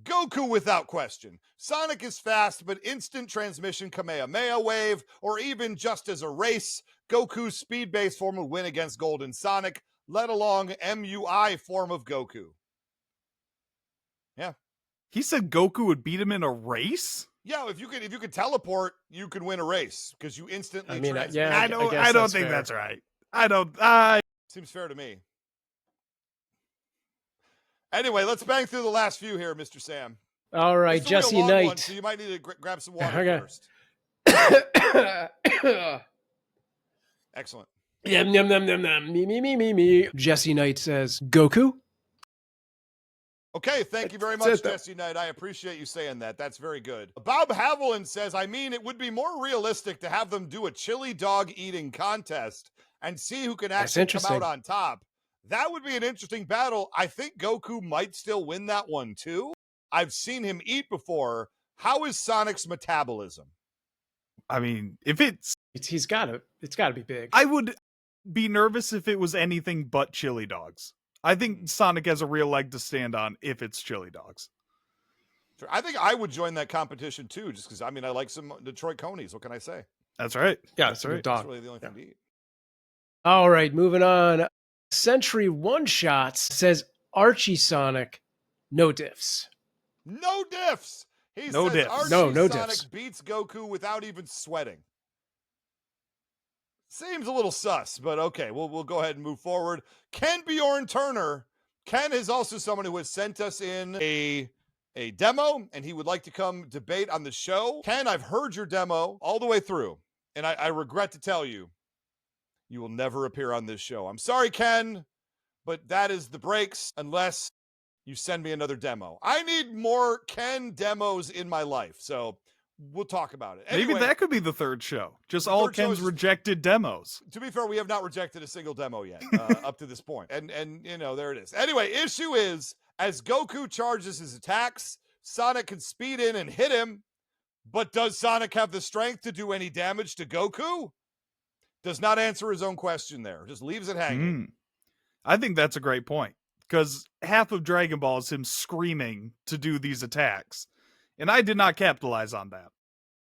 Speaker 3: Goku without question. Sonic is fast, but instant transmission Kamehameha wave, or even just as a race, Goku's speed-based form would win against Golden Sonic, let alone MUI form of Goku. Yeah.
Speaker 2: He said Goku would beat him in a race?
Speaker 3: Yeah, if you could teleport, you could win a race because you instantly.
Speaker 2: I don't think that's right. Seems
Speaker 3: fair to me. Anyway, let's bang through the last few here, Mr. Sam.
Speaker 1: All right, Jesse Knight.
Speaker 3: One, so you might need to grab some water first. Excellent.
Speaker 1: Yum, yum, yum, yum, yum. Me. Jesse Knight says, Goku?
Speaker 3: Okay, thank you very much, Jesse Knight. I appreciate you saying that. That's very good. Bob Haviland says, I mean, it would be more realistic to have them do a chili dog eating contest and see who can actually come out on top. That would be an interesting battle. I think Goku might still win that one, too. I've seen him eat before. How is Sonic's metabolism?
Speaker 2: I mean, if it's
Speaker 1: got to be big.
Speaker 2: I would be nervous if it was anything but chili dogs. I think Sonic has a real leg to stand on if it's chili dogs.
Speaker 3: Sure. I think I would join that competition, too, just because, I mean, I like some Detroit Conies. What can I say?
Speaker 2: That's right.
Speaker 1: Yeah, that's right.
Speaker 3: That's really the only thing to eat.
Speaker 1: All right, moving on. Century One Shots says Archie Sonic, no diffs.
Speaker 3: No diffs. He
Speaker 2: no
Speaker 3: says
Speaker 2: diffs.
Speaker 3: Archie
Speaker 1: no
Speaker 3: Sonic
Speaker 1: diffs.
Speaker 3: Beats Goku without even sweating. Seems a little sus, but okay, we'll go ahead and move forward. Ken Bjorn Turner. Ken is also someone who has sent us in a demo, and he would like to come debate on the show. Ken, I've heard your demo all the way through, and I regret to tell you, you will never appear on this show. I'm sorry, Ken, but that is the breaks unless you send me another demo. I need more Ken demos in my life, so we'll talk about it. Anyway,
Speaker 2: maybe that could be the third show. Just all Ken's rejected demos.
Speaker 3: To be fair, we have not rejected a single demo yet up to this point. And you know, there it is. Anyway, issue is, as Goku charges his attacks, Sonic can speed in and hit him, but does Sonic have the strength to do any damage to Goku? Does not answer his own question there. Just leaves it hanging.
Speaker 2: I think that's a great point. because half of Dragon Ball is him screaming to do these attacks. And I did not capitalize on that.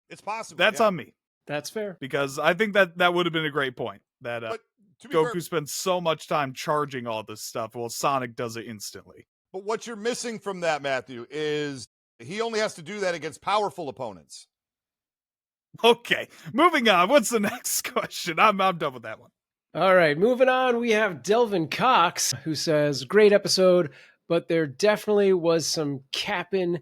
Speaker 3: It's possible.
Speaker 2: That's on me.
Speaker 1: That's fair.
Speaker 2: Because I think that would have been a great point. That
Speaker 3: But to be
Speaker 2: Goku
Speaker 3: fair,
Speaker 2: spends so much time charging all this stuff, while Sonic does it instantly.
Speaker 3: but what you're missing from that, Matthew, is he only has to do that against powerful opponents.
Speaker 2: Okay, moving on. What's the next question? I'm done with that one.
Speaker 1: All right, moving on. We have Delvin Cox, who says, great episode, but there definitely was some capping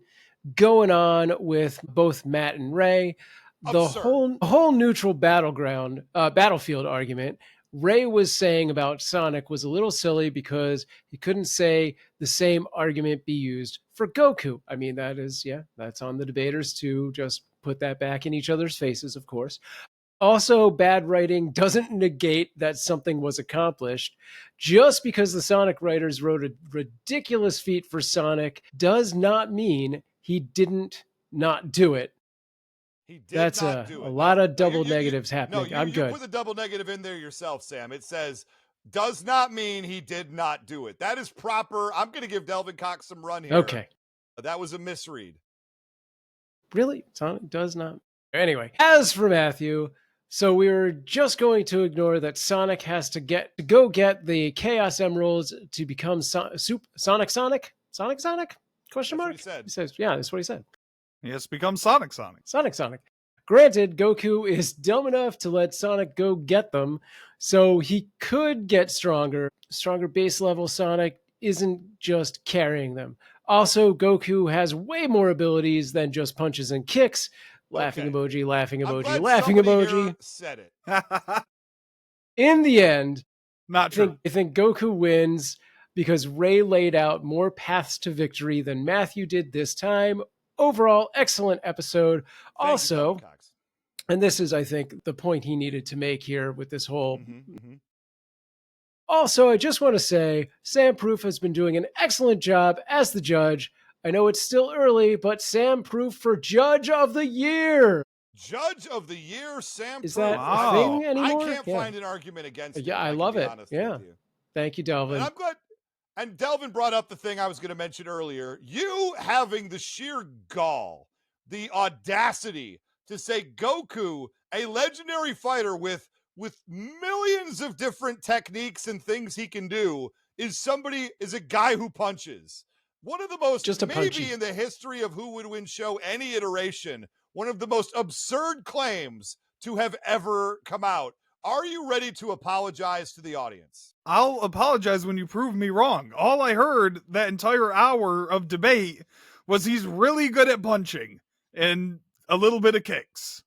Speaker 1: going on with both Matt and Ray. The whole neutral battlefield argument Ray was saying about Sonic was a little silly because he couldn't say the same argument be used for Goku. I mean, that's on the debaters to just put that back in each other's faces, of course. Also, bad writing doesn't negate that something was accomplished. Just because the Sonic writers wrote a ridiculous feat for Sonic does not mean he didn't not do it.
Speaker 3: He did
Speaker 1: That's
Speaker 3: not do it.
Speaker 1: a lot of double negatives happening. I'm good.
Speaker 3: You put the double negative in there yourself, Sam. It says, does not mean he did not do it. That is proper. I'm going to give Delvin Cox some run here.
Speaker 1: Okay.
Speaker 3: That was a misread.
Speaker 1: Really? Sonic does not. Anyway, as for Matthew, so we were just going to ignore that Sonic has to go get the Chaos Emeralds to become Sonic? Question mark?
Speaker 3: That's what he said.
Speaker 1: He says, yeah, that's what he said.
Speaker 2: He has become Sonic.
Speaker 1: Sonic. Granted, Goku is dumb enough to let Sonic go get them, so he could get stronger. Stronger base level Sonic isn't just carrying them. Also, Goku has way more abilities than just punches and kicks. Laughing emoji, laughing emoji, laughing emoji.
Speaker 3: Said it.
Speaker 1: In the end,
Speaker 2: not true.
Speaker 1: I think Goku wins because Ray laid out more paths to victory than Matthew did this time. Overall, excellent episode. Also, and this is, I think, the point he needed to make here with this whole. Also, I just want to say, Sam Proof has been doing an excellent job as the judge. I know it's still early, but Sam Proof for Judge of the Year.
Speaker 3: Judge of the Year, Sam Proof.
Speaker 1: Is that a thing anymore?
Speaker 3: I can't find an argument against it.
Speaker 1: Yeah, I love it. Yeah. Thank you, Delvin.
Speaker 3: And I'm glad. And Delvin brought up the thing I was going to mention earlier. You having the sheer gall, the audacity to say Goku, a legendary fighter with millions of different techniques and things he can do, is a guy who punches. One of the most, maybe in the history of Who Would Win show, any iteration, one of the most absurd claims to have ever come out. Are you ready to apologize to the audience?
Speaker 2: I'll apologize when you prove me wrong. All I heard that entire hour of debate was he's really good at punching and a little bit of kicks.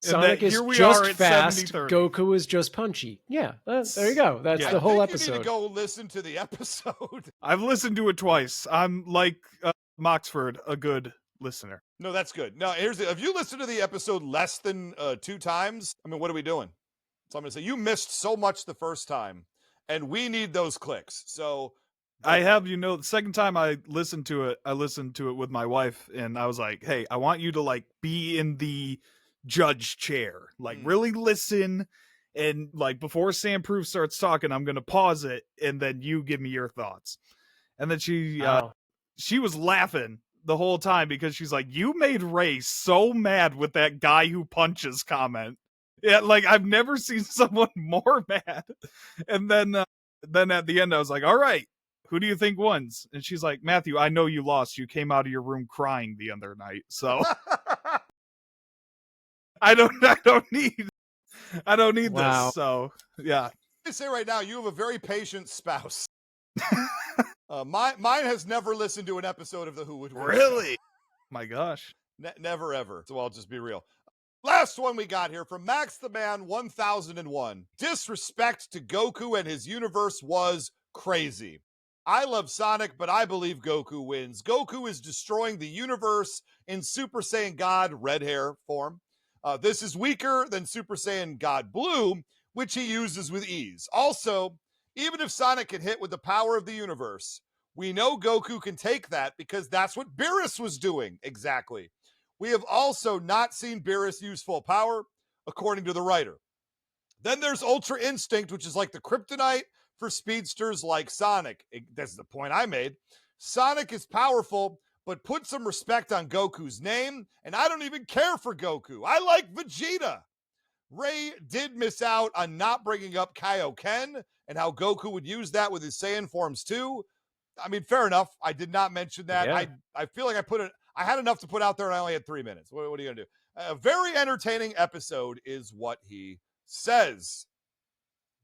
Speaker 1: Sonic is just fast. Goku is just punchy. Yeah, there you go. That's the whole episode.
Speaker 3: You need to go listen to the episode.
Speaker 2: I've listened to it twice. I'm like Moxford, a good listener.
Speaker 3: No, that's good. No, if you listen to the episode less than 2 times, I mean, what are we doing? So I'm going to say you missed so much the first time, and we need those clicks. So
Speaker 2: I have, the second time I listened to it with my wife, and I was like, hey, I want you to like be in the judge chair, like really listen, and like before Sam Proof starts talking, I'm going to pause it, and then you give me your thoughts. And then she was laughing the whole time because she's like, you made Ray so mad with that guy who punches comment. Yeah, like I've never seen someone more mad. And then at the end, I was like, all right, who do you think wins? And she's like, Matthew, I know you lost. You came out of your room crying the other night. So I don't need this. So yeah.
Speaker 3: I say right now, you have a very patient spouse. Mine has never listened to an episode of the Who Would Win.
Speaker 2: Really? My gosh.
Speaker 3: Never ever. So I'll just be real. Last one we got here from Max the Man 1001. Disrespect to Goku and his universe was crazy. I love Sonic, but I believe Goku wins. Goku is destroying the universe in Super Saiyan God red hair form. This is weaker than Super Saiyan God Blue, which he uses with ease. Also, even if Sonic can hit with the power of the universe, we know Goku can take that because that's what Beerus was doing. Exactly. We have also not seen Beerus use full power, according to the writer. Then there's Ultra Instinct, which is like the kryptonite for speedsters like Sonic. That's the point I made. Sonic is powerful, but put some respect on Goku's name, and I don't even care for Goku. I like Vegeta. Ray did miss out on not bringing up Kaioken and how Goku would use that with his Saiyan forms too. I mean, fair enough. I did not mention that.
Speaker 1: Yeah.
Speaker 3: I feel like I had enough to put out there and I only had 3 minutes. What are you going to do? A very entertaining episode is what he says.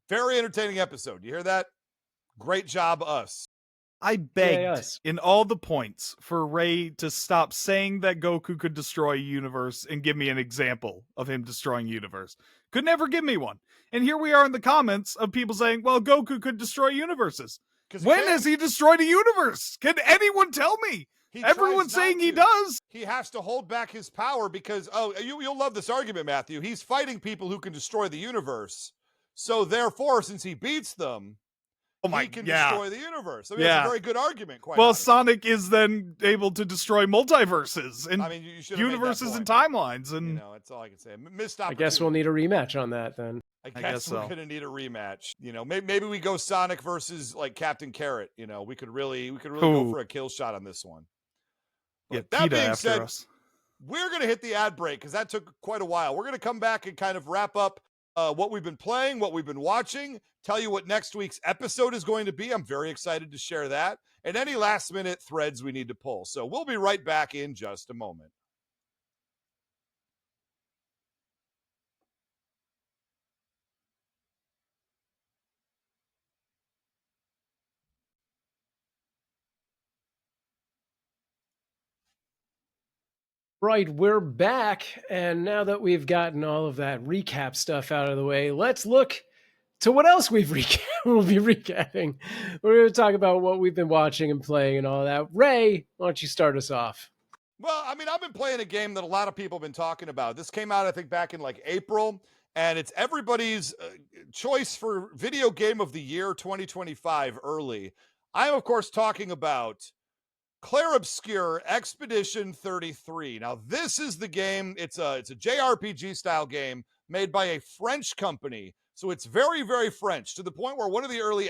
Speaker 3: Very entertaining episode. You hear that? Great job, us.
Speaker 2: I begged
Speaker 1: yes.
Speaker 2: in all the points for Ray to stop saying that Goku could destroy a universe and give me an example of him destroying a universe. Could never give me one. And here we are in the comments of people saying, well, Goku could destroy universes. When has he destroyed a universe? Can anyone tell me? Everyone's saying he does.
Speaker 3: He has to hold back his power because, you'll love this argument, Matthew. He's fighting people who can destroy the universe. So therefore, since he beats them, he can destroy the universe. I mean, that's a very good argument, quite honestly.
Speaker 2: Sonic is then able to destroy multiverses and universes and timelines. And
Speaker 3: that's all I can say. Missed opportunity.
Speaker 1: I guess we'll need a rematch on that then.
Speaker 3: I guess we're going to need a rematch. Maybe we go Sonic versus like Captain Carrot. We could really go for a kill shot on this one. But that being said, we're going to hit the ad break because that took quite a while. We're going to come back and kind of wrap up what we've been playing, what we've been watching, tell you what next week's episode is going to be. I'm very excited to share that, and any last-minute threads we need to pull. So we'll be right back in just a moment.
Speaker 1: Right, we're back, and now that we've gotten all of that recap stuff out of the way, let's look to what else we'll be recapping. We're going to talk about what we've been watching and playing and all that. Ray, why don't you start us off?
Speaker 3: Well, I mean, I've been playing a game that a lot of people have been talking about. This came out, I think, back in like April, and it's everybody's choice for Video Game of the Year 2025 early. I'm, of course, talking about Clair Obscur Expedition 33. Now, this is the game. It's a JRPG style game made by a French company. So it's very, very French, to the point where one of the early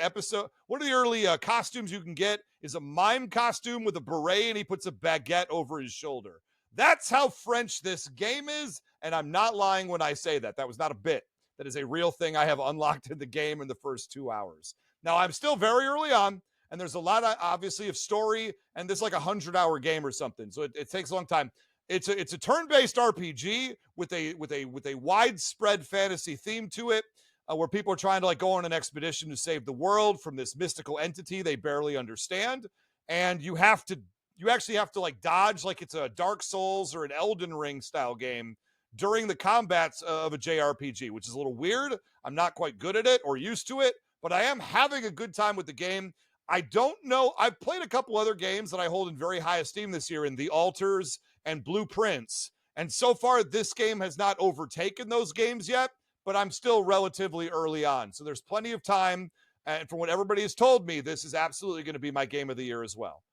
Speaker 3: costumes you can get is a mime costume with a beret, and he puts a baguette over his shoulder. That's how French this game is, and I'm not lying when I say that. That was not a bit. That is a real thing I have unlocked in the game in the first 2 hours. Now, I'm still very early on, and there's a lot, obviously, of story, and this is like a 100-hour game or something, so it takes a long time. It's a turn-based RPG with a widespread fantasy theme to it, where people are trying to like go on an expedition to save the world from this mystical entity they barely understand, and you actually have to like dodge like it's a Dark Souls or an Elden Ring style game during the combats of a JRPG, which is a little weird. I'm not quite good at it or used to it, but I am having a good time with the game. I don't know. I've played a couple other games that I hold in very high esteem this year in The Alters and Blueprints, and so far this game has not overtaken those games yet, but I'm still relatively early on. So there's plenty of time, and from what everybody has told me, this is absolutely going to be my game of the year as well.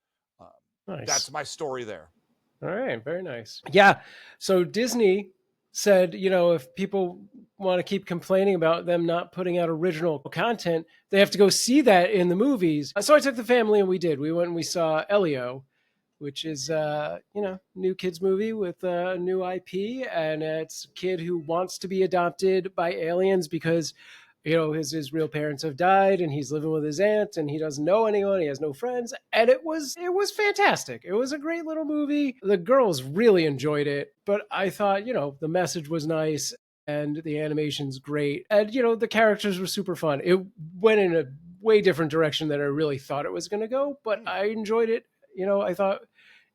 Speaker 1: Nice.
Speaker 3: That's my story there.
Speaker 1: All right, very nice. Yeah, so Disney said, if people want to keep complaining about them not putting out original content, they have to go see that in the movies. So I took the family and we did. We went and we saw Elio, which is new kids movie with a new IP, and it's a kid who wants to be adopted by aliens because his real parents have died, and he's living with his aunt, and he doesn't know anyone, he has no friends, and it was fantastic. It was a great little movie. The girls really enjoyed it, but I thought the message was nice and the animation's great, and the characters were super fun. It went in a way different direction than I really thought it was going to go, but I enjoyed it. I thought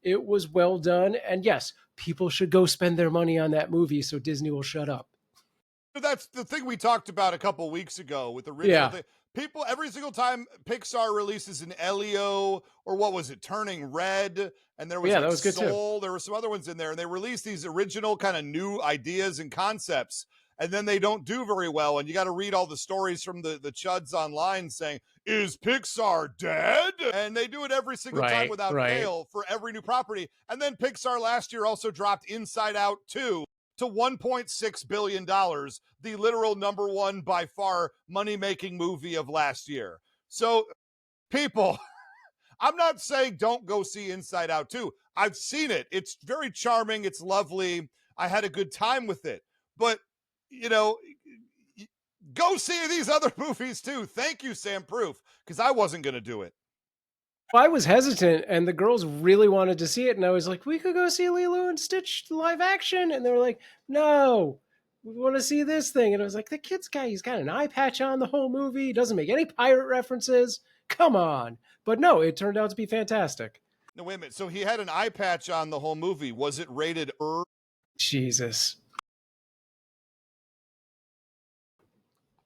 Speaker 1: it was well done. And yes, people should go spend their money on that movie so Disney will shut up.
Speaker 3: That's the thing we talked about a couple weeks ago with the original thing. People, every single time Pixar releases an Elio, or what was it, Turning Red, and there was
Speaker 1: that was good
Speaker 3: Soul,
Speaker 1: too.
Speaker 3: There were some other ones in there, and they release these original kind of new ideas and concepts, and then they don't do very well, and you got to read all the stories from the chuds online saying, is Pixar dead? And they do it every single time without fail for every new property. And then Pixar last year also dropped Inside Out 2, to $1.6 billion, the literal number one by far money-making movie of last year. So, people, I'm not saying don't go see Inside Out 2. I've seen it. It's very charming. It's lovely. I had a good time with it. But, you know, go see these other movies too. Thank you, Sam Proof, because I wasn't going to do it.
Speaker 1: I was hesitant, and the girls really wanted to see it, and I was like, we could go see Lilo and Stitch live action. And they were like, no, we want to see this thing. And I was like, the kid's guy, he's got an eye patch on the whole movie. He doesn't make any pirate references. Come on. But no, it turned out to be fantastic.
Speaker 3: No, wait a minute. So he had an eye patch on the whole movie. Was it rated R?
Speaker 1: Jesus.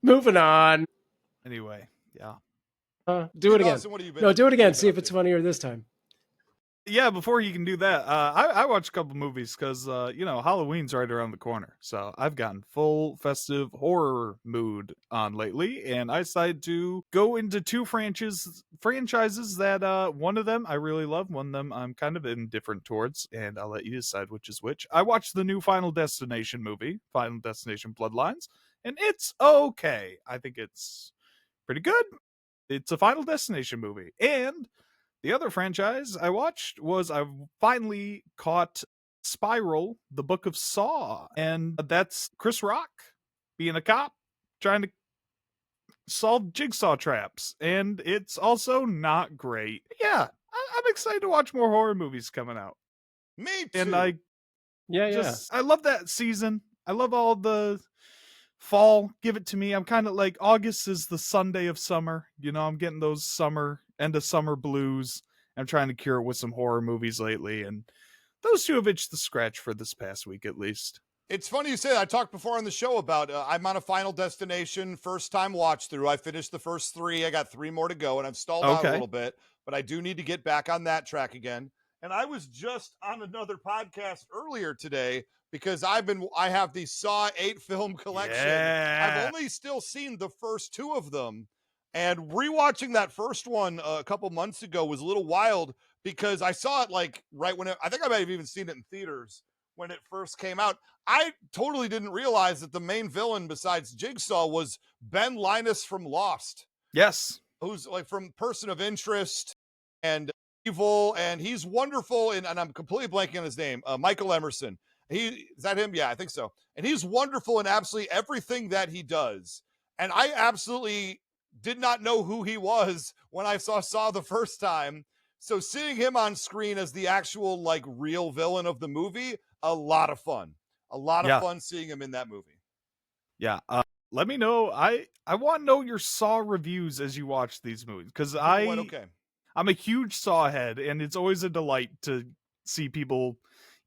Speaker 1: Moving on.
Speaker 2: Anyway, yeah.
Speaker 1: Do it again.
Speaker 3: Dawson, what have you been
Speaker 1: No, do it again.
Speaker 3: what have you
Speaker 1: See
Speaker 3: been
Speaker 1: if
Speaker 3: up
Speaker 1: it's
Speaker 3: to?
Speaker 1: funnier this time.
Speaker 2: Yeah, before you can do that, I watched a couple movies because, Halloween's right around the corner. So I've gotten full festive horror mood on lately, and I decided to go into two franchises that one of them I really love, one of them I'm kind of indifferent towards, and I'll let you decide which is which. I watched the new Final Destination movie, Final Destination Bloodlines, and it's okay. I think it's pretty good. It's a Final Destination movie. And the other franchise I watched was I finally caught Spiral, the Book of Saw. And that's Chris Rock being a cop trying to solve jigsaw traps. And it's also not great. Yeah, I'm excited to watch more horror movies coming out.
Speaker 3: Me too.
Speaker 2: And I
Speaker 1: Yeah.
Speaker 2: love that season. I love all the fall. Give it to me. I'm kind of like, August is the Sunday of summer. I'm getting those end of summer blues. I'm trying to cure it with some horror movies lately, and those two have itched the scratch for this past week at least.
Speaker 3: It's funny you say that. I talked before on the show about I'm on a Final Destination first time watch through. I finished the first 3. I got 3 more to go, and I've stalled out a little bit, but I do need to get back on that track again. And I was just on another podcast earlier today because I have the Saw 8 film collection.
Speaker 2: Yeah.
Speaker 3: I've only still seen the first 2 of them. And rewatching that first one a couple months ago was a little wild because I saw it like right when I think I might have even seen it in theaters when it first came out. I totally didn't realize that the main villain besides Jigsaw was Ben Linus from Lost.
Speaker 2: Yes.
Speaker 3: Who's like from Person of Interest and Evil, and he's wonderful. And I'm completely blanking on his name. Michael Emerson. Is that him? Yeah, I think so. And he's wonderful in absolutely everything that he does. And I absolutely did not know who he was when I saw the first time. So seeing him on screen as the actual like real villain of the movie, a lot of fun. A lot of fun seeing him in that movie.
Speaker 2: Yeah. Let me know. I want to know your Saw reviews as you watch these movies because I'm a huge Saw head, and it's always a delight to see people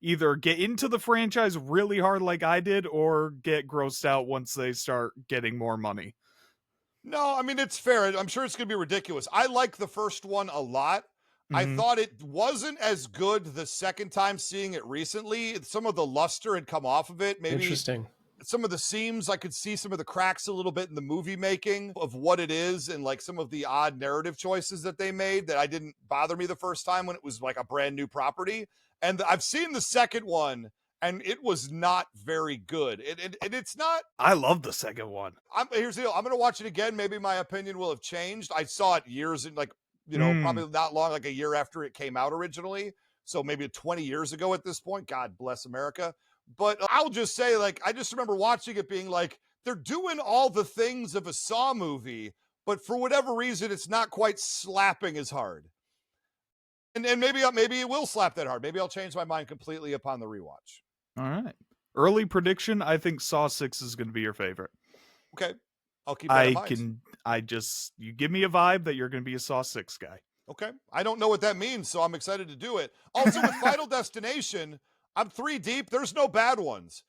Speaker 2: either get into the franchise really hard like I did or get grossed out once they start getting more money.
Speaker 3: No, I mean, it's fair. I'm sure it's going to be ridiculous. I like the first one a lot. Mm-hmm. I thought it wasn't as good the second time seeing it recently. Some of the luster had come off of it. Maybe
Speaker 1: interesting.
Speaker 3: Some of the seams, I could see some of the cracks a little bit in the movie making of what it is and like some of the odd narrative choices that they made that I didn't bother me the first time when it was like a brand new property. And I've seen the second one, and it was not very good. It's not.
Speaker 2: I love the second one.
Speaker 3: Here's the deal. I'm going to watch it again. Maybe my opinion will have changed. I saw it years in probably not long, like a year after it came out originally. So maybe 20 years ago at this point. God bless America. But I'll just say, like, I just remember watching it being like, they're doing all the things of a Saw movie, but for whatever reason, it's not quite slapping as hard. And maybe it will slap that hard. Maybe I'll change my mind completely upon the rewatch.
Speaker 2: All right. Early prediction, I think Saw 6 is going to be your favorite.
Speaker 3: Okay. I'll keep that in mind.
Speaker 2: You give me a vibe that you're going to be a Saw 6 guy.
Speaker 3: Okay. I don't know what that means, so I'm excited to do it. Also, with Final Destination, I'm 3 deep. There's no bad ones.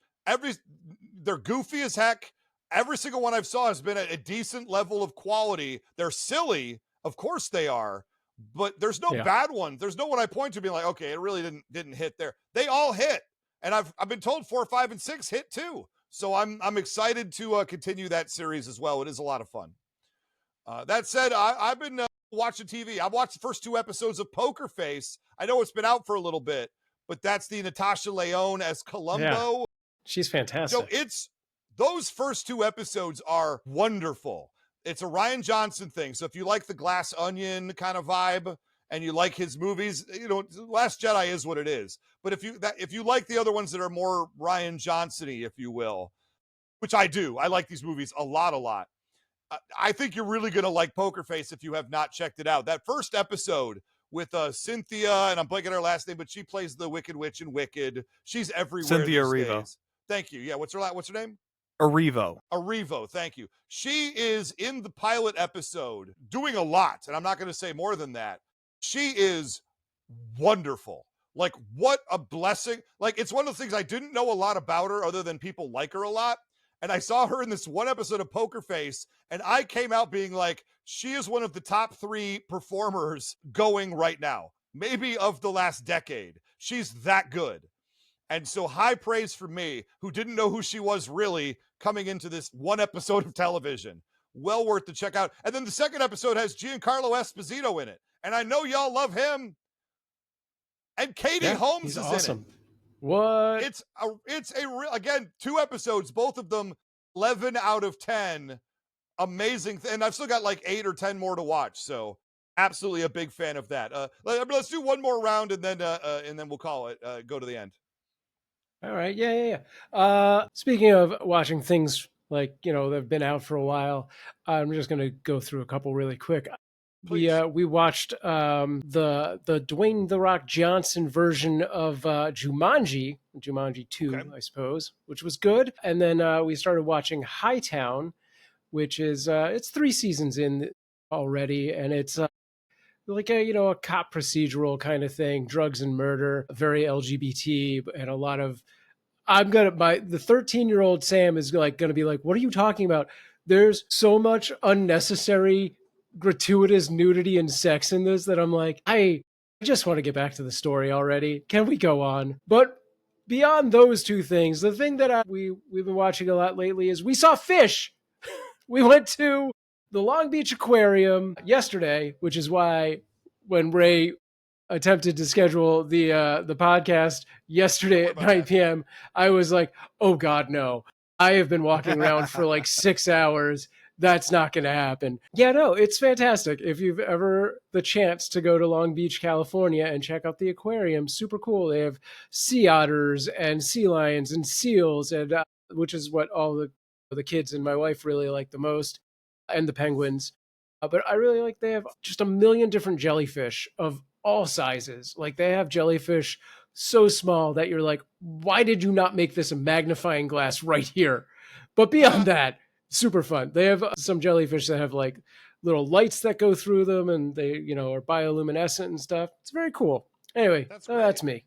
Speaker 3: They're goofy as heck. Every single one I've saw has been at a decent level of quality. They're silly. Of course they are. But there's no bad ones. There's no one I point to being like, okay, it really didn't hit there. They all hit. And I've been told 4, 5, and 6 hit too. So I'm excited to continue that series as well. It is a lot of fun. That said, I've been watching TV. I've watched the first 2 episodes of Poker Face. I know it's been out for a little bit, but that's the Natasha Lyonne as Columbo.
Speaker 1: She's
Speaker 3: So
Speaker 1: fantastic.
Speaker 3: those first 2 episodes are wonderful. It's a Ryan Johnson thing. So if you like the Glass Onion kind of vibe and you like his movies, Last Jedi is what it is. But if you like the other ones that are more Ryan Johnson-y, if you will, which I do, I like these movies a lot. I think you're really going to like Poker Face if you have not checked it out. That first episode with Cynthia, and I'm blanking her last name, but she plays the Wicked Witch in Wicked. She's everywhere
Speaker 2: Cynthia
Speaker 3: these
Speaker 2: Erivo.
Speaker 3: days. Thank you. Yeah, what's her name?
Speaker 2: Erivo.
Speaker 3: Thank you. She is in the pilot episode doing a lot, and I'm not going to say more than that. She is wonderful. Like, what a blessing. Like, it's one of the things I didn't know a lot about her other than people like her a lot. And I saw her in this one episode of Poker Face, and I came out being like, she is one of the top 3 performers going right now, maybe of the last decade. She's that good. And so high praise for me, who didn't know who she was really coming into this one episode of television. Well worth to check out. And then the second episode has Giancarlo Esposito in it. And I know y'all love him. And Katie Holmes
Speaker 1: He's
Speaker 3: is
Speaker 1: awesome.
Speaker 3: in it.
Speaker 1: What?
Speaker 3: It's a real, again, 2 episodes, both of them 11 out of 10. Amazing. And I've still got like 8 or 10 more to watch. So absolutely a big fan of that. Let's do one more round and then we'll call it, go to the end.
Speaker 1: All right. Yeah. Speaking of watching things like, that have been out for a while, I'm just going to go through a couple really quick.
Speaker 3: Please.
Speaker 1: We watched the Dwayne The Rock Johnson version of Jumanji 2,
Speaker 3: Okay.
Speaker 1: I suppose, which was good. And then we started watching Hightown, which is it's 3 seasons in already, and it's like a cop procedural kind of thing, drugs and murder, very LGBT, and a lot of the 13-year-old Sam is like going to be like, what are you talking about? There's so much unnecessary gratuitous nudity and sex in this that I'm like, I just want to get back to the story already. Can we go on? But beyond those 2 things, the thing that we've been watching a lot lately is we saw fish. We went to the Long Beach Aquarium yesterday, which is why when Ray attempted to schedule the podcast yesterday at 9 p.m., I was like, oh God, no. I have been walking around for like 6 hours. That's not going to happen. Yeah, no, it's fantastic. If you've ever the chance to go to Long Beach, California and check out the aquarium, super cool. They have sea otters and sea lions and seals, and which is what all the kids and my wife really like the most, and the penguins. But I really like they have just a million different jellyfish of all sizes. Like they have jellyfish so small that you're like, why did you not make this a magnifying glass right here? But beyond that, super fun. They have some jellyfish that have like little lights that go through them, and they, are bioluminescent and stuff. It's very cool. Anyway, that's me.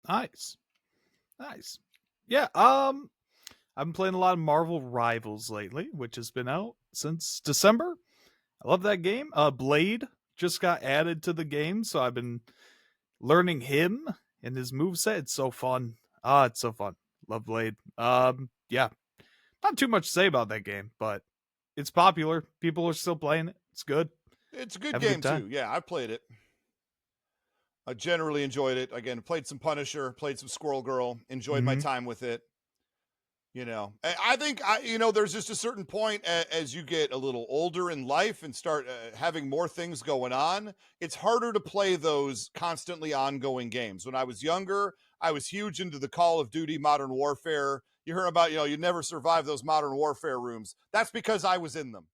Speaker 2: Nice. Yeah. I've been playing a lot of Marvel Rivals lately, which has been out since December. I love that game. Blade just got added to the game, so I've been learning him and his moveset. It's so fun. It's so fun. Love Blade. Yeah. Not too much to say about that game, but it's popular. People are still playing it. It's good.
Speaker 3: It's a good game too. Yeah, I played it. I generally enjoyed it. Again, played some Punisher, played some Squirrel Girl, enjoyed my time with it. I think there's just a certain point as you get a little older in life and start having more things going on, it's harder to play those constantly ongoing games. When I was younger, I was huge into the Call of Duty Modern Warfare. You heard about, you never survive those Modern Warfare rooms. That's because I was in them.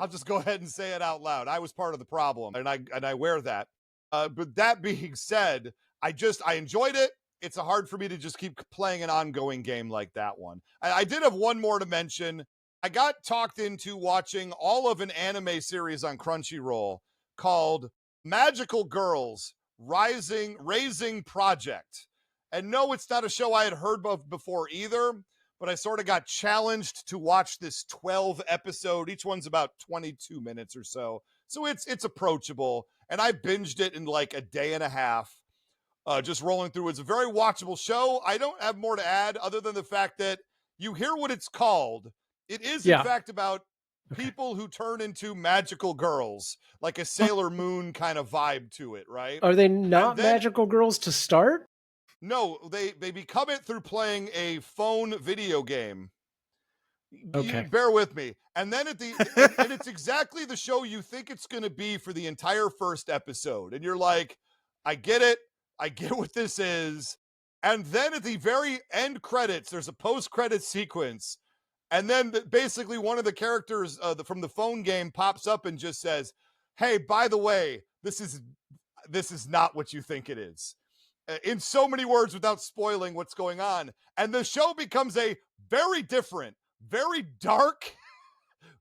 Speaker 3: I'll just go ahead and say it out loud. I was part of the problem, and I wear that. But that being said, I enjoyed it. It's hard for me to just keep playing an ongoing game like that one. I did have one more to mention. I got talked into watching all of an anime series on Crunchyroll called Magical Girls Raising Project. And no, it's not a show I had heard of before either, but I sort of got challenged to watch this 12 episode. Each one's about 22 minutes or so. So it's approachable. And I binged it in like a day and a half. Just rolling through. It's a very watchable show. I don't have more to add other than the fact that you hear what it's called. It is, in fact, about people who turn into magical girls, like a Sailor Moon kind of vibe to it, right?
Speaker 1: Are they not magical girls to start?
Speaker 3: No, they become it through playing a phone video game.
Speaker 1: Okay.
Speaker 3: Bear with me. And then and it's exactly the show you think it's going to be for the entire first episode. And you're like, I get it. I get what this is. And then at the very end credits, there's a post-credit sequence. And then basically one of the characters from the phone game pops up and just says, hey, by the way, this is not what you think it is. In so many words without spoiling what's going on. And the show becomes a very different, very dark,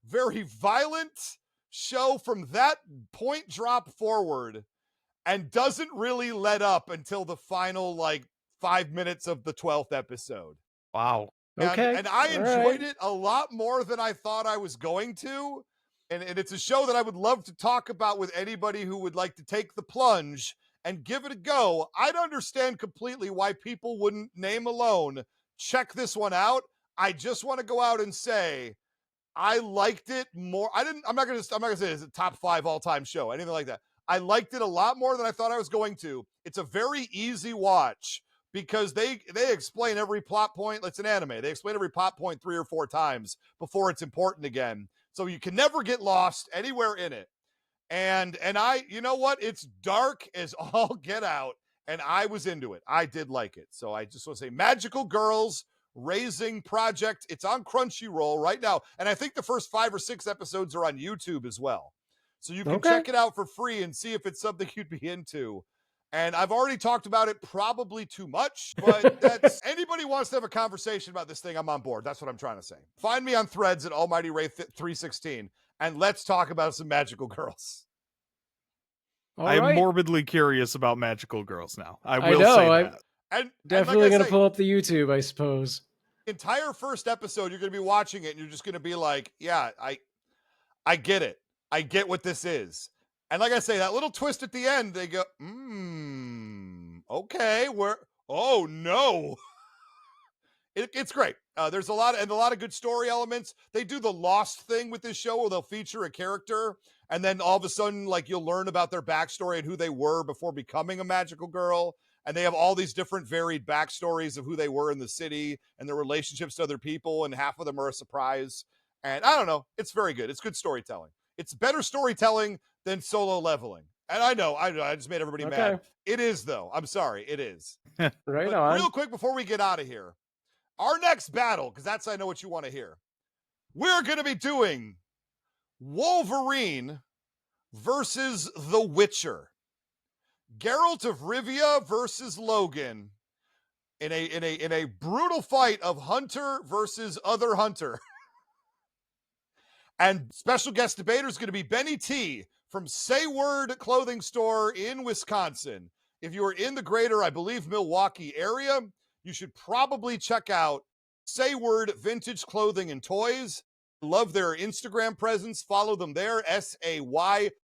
Speaker 3: very violent show from that point drop forward, and doesn't really let up until the final 5 minutes of the 12th episode.
Speaker 2: Wow.
Speaker 1: Okay.
Speaker 3: And I
Speaker 1: All
Speaker 3: enjoyed
Speaker 1: right.
Speaker 3: it a lot more than I thought I was going to. And it's a show that I would love to talk about with anybody who would like to take the plunge and give it a go. I'd understand completely why people wouldn't, name alone, check this one out. I just want to go out and say I liked it more. I'm not gonna say it's a top 5 all-time show, anything like that. I liked it a lot more than I thought I was going to. It's a very easy watch because they explain every plot point. It's an anime. They explain every plot point 3 or 4 times before it's important again. So you can never get lost anywhere in it. And you know what? It's dark as all get out, and I was into it. I did like it. So I just want to say Magical Girls Raising Project. It's on Crunchyroll right now. And I think the first 5 or 6 episodes are on YouTube as well. So you can check it out for free and see if it's something you'd be into. And I've already talked about it probably too much, but that's anybody wants to have a conversation about this thing, I'm on board. That's what I'm trying to say. Find me on Threads at Almighty Ray 316 and let's talk about some Magical Girls.
Speaker 2: I'm morbidly curious about Magical Girls now. I will
Speaker 1: know,
Speaker 2: say that.
Speaker 3: And
Speaker 1: definitely going to pull up the YouTube, I suppose.
Speaker 3: Entire first episode, you're going to be watching it and you're just going to be like, yeah, I get it. I get what this is. And like I say, that little twist at the end, they go, okay, oh no. It's great. There's a lot of good story elements. They do the Lost thing with this show where they'll feature a character and then all of a sudden, you'll learn about their backstory and who they were before becoming a magical girl. And they have all these different varied backstories of who they were in the city and their relationships to other people. And half of them are a surprise. And I don't know. It's very good. It's good storytelling. It's better storytelling than Solo Leveling. And I know, I just made everybody mad. It is, though. I'm sorry. It is.
Speaker 1: Right on.
Speaker 3: Real quick before we get out of here, our next battle, because I know what you want to hear. We're going to be doing Wolverine versus The Witcher. Geralt of Rivia versus Logan in a brutal fight of Hunter versus other Hunter. And special guest debater is going to be Benny T from Say Word Clothing Store in Wisconsin. If you are in the greater, I believe, Milwaukee area, you should probably check out Say Word Vintage Clothing and Toys. Love their Instagram presence. Follow them there, SAYWERD.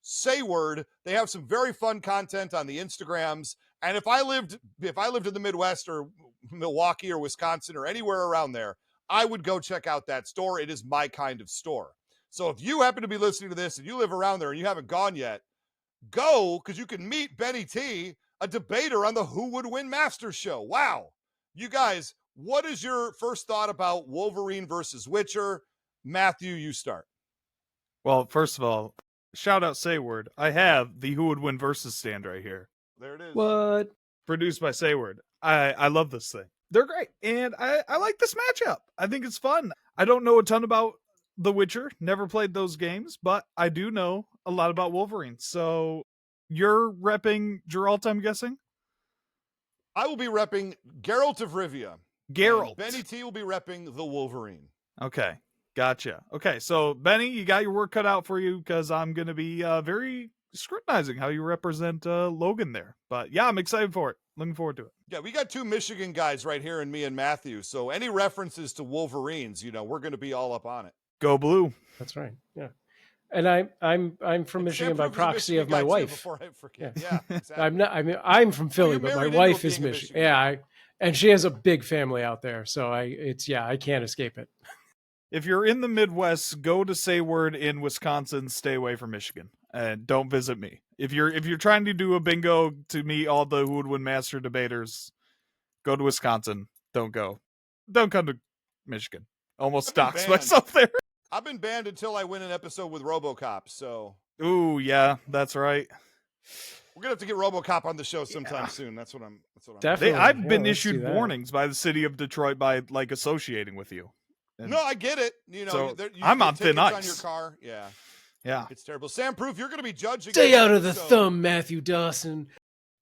Speaker 3: Say Word. They have some very fun content on the Instagrams. And if I lived in the Midwest or Milwaukee or Wisconsin or anywhere around there, I would go check out that store. It is my kind of store. So if you happen to be listening to this and you live around there and you haven't gone yet, go, because you can meet Benny T, a debater on the Who Would Win Masters show. Wow. You guys, what is your first thought about Wolverine versus Witcher? Matthew, you start.
Speaker 2: Well, first of all, shout out Say Word. I have the Who Would Win versus stand right here.
Speaker 3: There it is.
Speaker 1: What?
Speaker 2: Produced by Say Word. I love this thing. They're great. And I like this matchup. I think it's fun. I don't know a ton about The Witcher. Never played those games, but I do know a lot about Wolverine. So you're repping Geralt, I'm guessing?
Speaker 3: I will be repping Geralt of Rivia.
Speaker 2: Geralt.
Speaker 3: Benny T will be repping the Wolverine.
Speaker 2: Okay. Gotcha. Okay. So Benny, you got your work cut out for you because I'm going to be very scrutinizing how you represent Logan there. But yeah, I'm excited for it. Looking forward to it.
Speaker 3: Yeah, we got two Michigan guys right here, and me and Matthew. So any references to Wolverines, we're going to be all up on it.
Speaker 2: Go Blue.
Speaker 1: That's right. Yeah. And I'm from Michigan by proxy of my wife.
Speaker 3: Before I forget. Yeah, exactly.
Speaker 1: I'm from Philly, but my wife is Michigan. Yeah, and she has a big family out there, so I can't escape it.
Speaker 2: If you're in the Midwest, go to Say Word in Wisconsin. Stay away from Michigan. and don't visit me. If you're trying to do a bingo to meet all the Who Would Win Master debaters, go to Wisconsin. Don't come to Michigan. Almost doxed myself there.
Speaker 3: I've been banned until I win an episode with RoboCop. So,
Speaker 2: ooh, yeah, that's right.
Speaker 3: We're gonna have to get RoboCop on the show sometime soon. That's what I'm.
Speaker 1: Definitely.
Speaker 2: I've been issued warnings by the city of Detroit by like associating with you.
Speaker 3: And no, I get it. You know,
Speaker 2: so I'm on thin ice.
Speaker 3: On your car,
Speaker 2: yeah,
Speaker 3: it's terrible. Sam Proof, you're going to be judging.
Speaker 1: Stay out of the thumb, Matthew Dawson.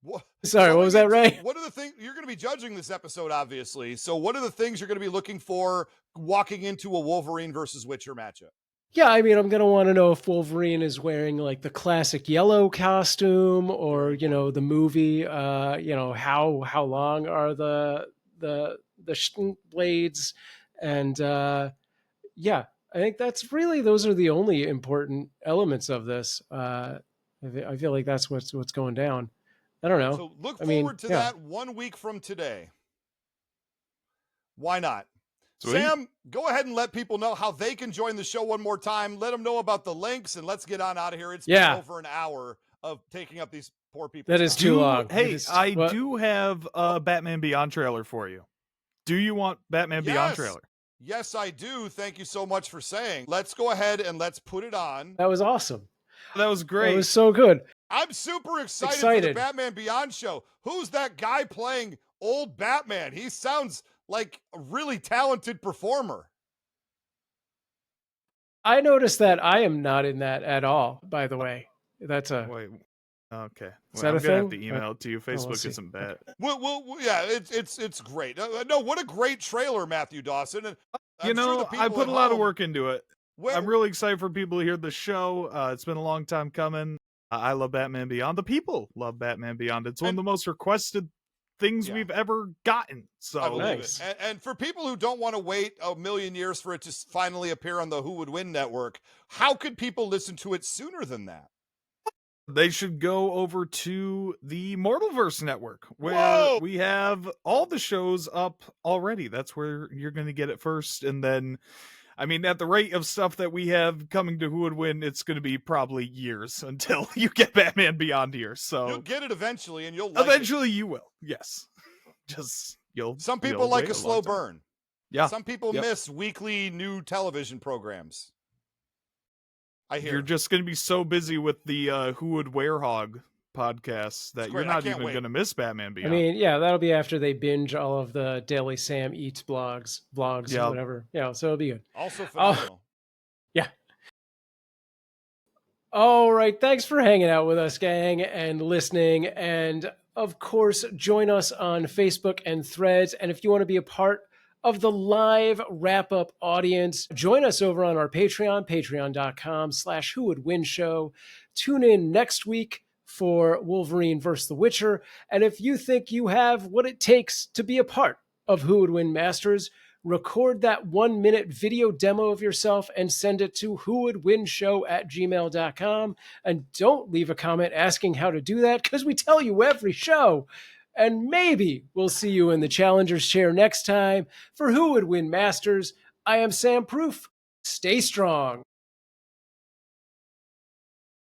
Speaker 3: What?
Speaker 1: Sorry, what was that, Ray?
Speaker 3: What are the things you're going to be judging this episode? Obviously, so what are the things you're going to be looking for walking into a Wolverine versus Witcher matchup?
Speaker 1: Yeah, I mean, I'm going to want to know if Wolverine is wearing like the classic yellow costume or, you know, the movie, how long are the blades? And yeah, I think those are the only important elements of this. I feel like that's what's going down. I don't know.
Speaker 3: So look forward to that 1 week from today. Why not? Sweet. Sam, go ahead and let people know how they can join the show one more time. Let them know about the links, and let's get on out of here. It's been over an hour of taking up these poor people.
Speaker 1: That is too long.
Speaker 2: Hey, I do have a Batman Beyond trailer for you. Do you want Batman Beyond trailer?
Speaker 3: Yes, I do. Thank you so much for saying. Let's go ahead and let's put it on.
Speaker 1: That was awesome.
Speaker 2: That was great.
Speaker 1: That was so good.
Speaker 3: I'm super excited for the Batman Beyond show. Who's that guy playing old Batman? He sounds like a really talented performer.
Speaker 1: I noticed that I am not in that at all, by the way. That's a...
Speaker 2: Wait. Okay.
Speaker 1: Is that
Speaker 2: I'm
Speaker 1: a
Speaker 2: gonna
Speaker 1: thing?
Speaker 2: have to email it to you. Facebook isn't bad.
Speaker 3: Well, yeah, it's great. No, what a great trailer, Matthew Dawson. And
Speaker 2: I put a lot of work into it. I'm really excited for people to hear the show. It's been a long time coming. I love Batman Beyond. The people love Batman Beyond. It's one of the most requested things we've ever gotten. So
Speaker 3: I believe it. And for people who don't want to wait a million years for it to finally appear on the Who Would Win network, how could people listen to it sooner than that?
Speaker 2: They should go over to the Mortalverse network where we have all the shows up already. That's where you're going to get it first. And then, I mean, at the rate of stuff that we have coming to Who Would Win, it's going to be probably years until you get Batman Beyond here. So
Speaker 3: you'll get it eventually, and you'll like
Speaker 2: eventually you will. Yes,
Speaker 3: Some people like a slow burn.
Speaker 2: Yeah.
Speaker 3: Some people miss weekly new television programs. I hear
Speaker 2: you're just going to be so busy with the Who Would Werehog podcast that you're not even going to miss Batman Beyond.
Speaker 1: I mean, yeah, that'll be after they binge all of the Daily Sam Eats vlogs, whatever. Yeah, so it'll be good.
Speaker 3: Also phenomenal.
Speaker 1: Yeah. All right. Thanks for hanging out with us, gang, and listening. And of course, join us on Facebook and Threads. And if you want to be a part of the live wrap-up audience, join us over on our Patreon, patreon.com/whowouldwinshow. Tune in next week for Wolverine vs. The Witcher. And if you think you have what it takes to be a part of Who Would Win Masters, record that 1-minute video demo of yourself and send it to whowouldwinshow@gmail.com. And don't leave a comment asking how to do that, because we tell you every show. And maybe we'll see you in the Challenger's chair next time for Who Would Win Masters. I am Sam Proof. Stay strong.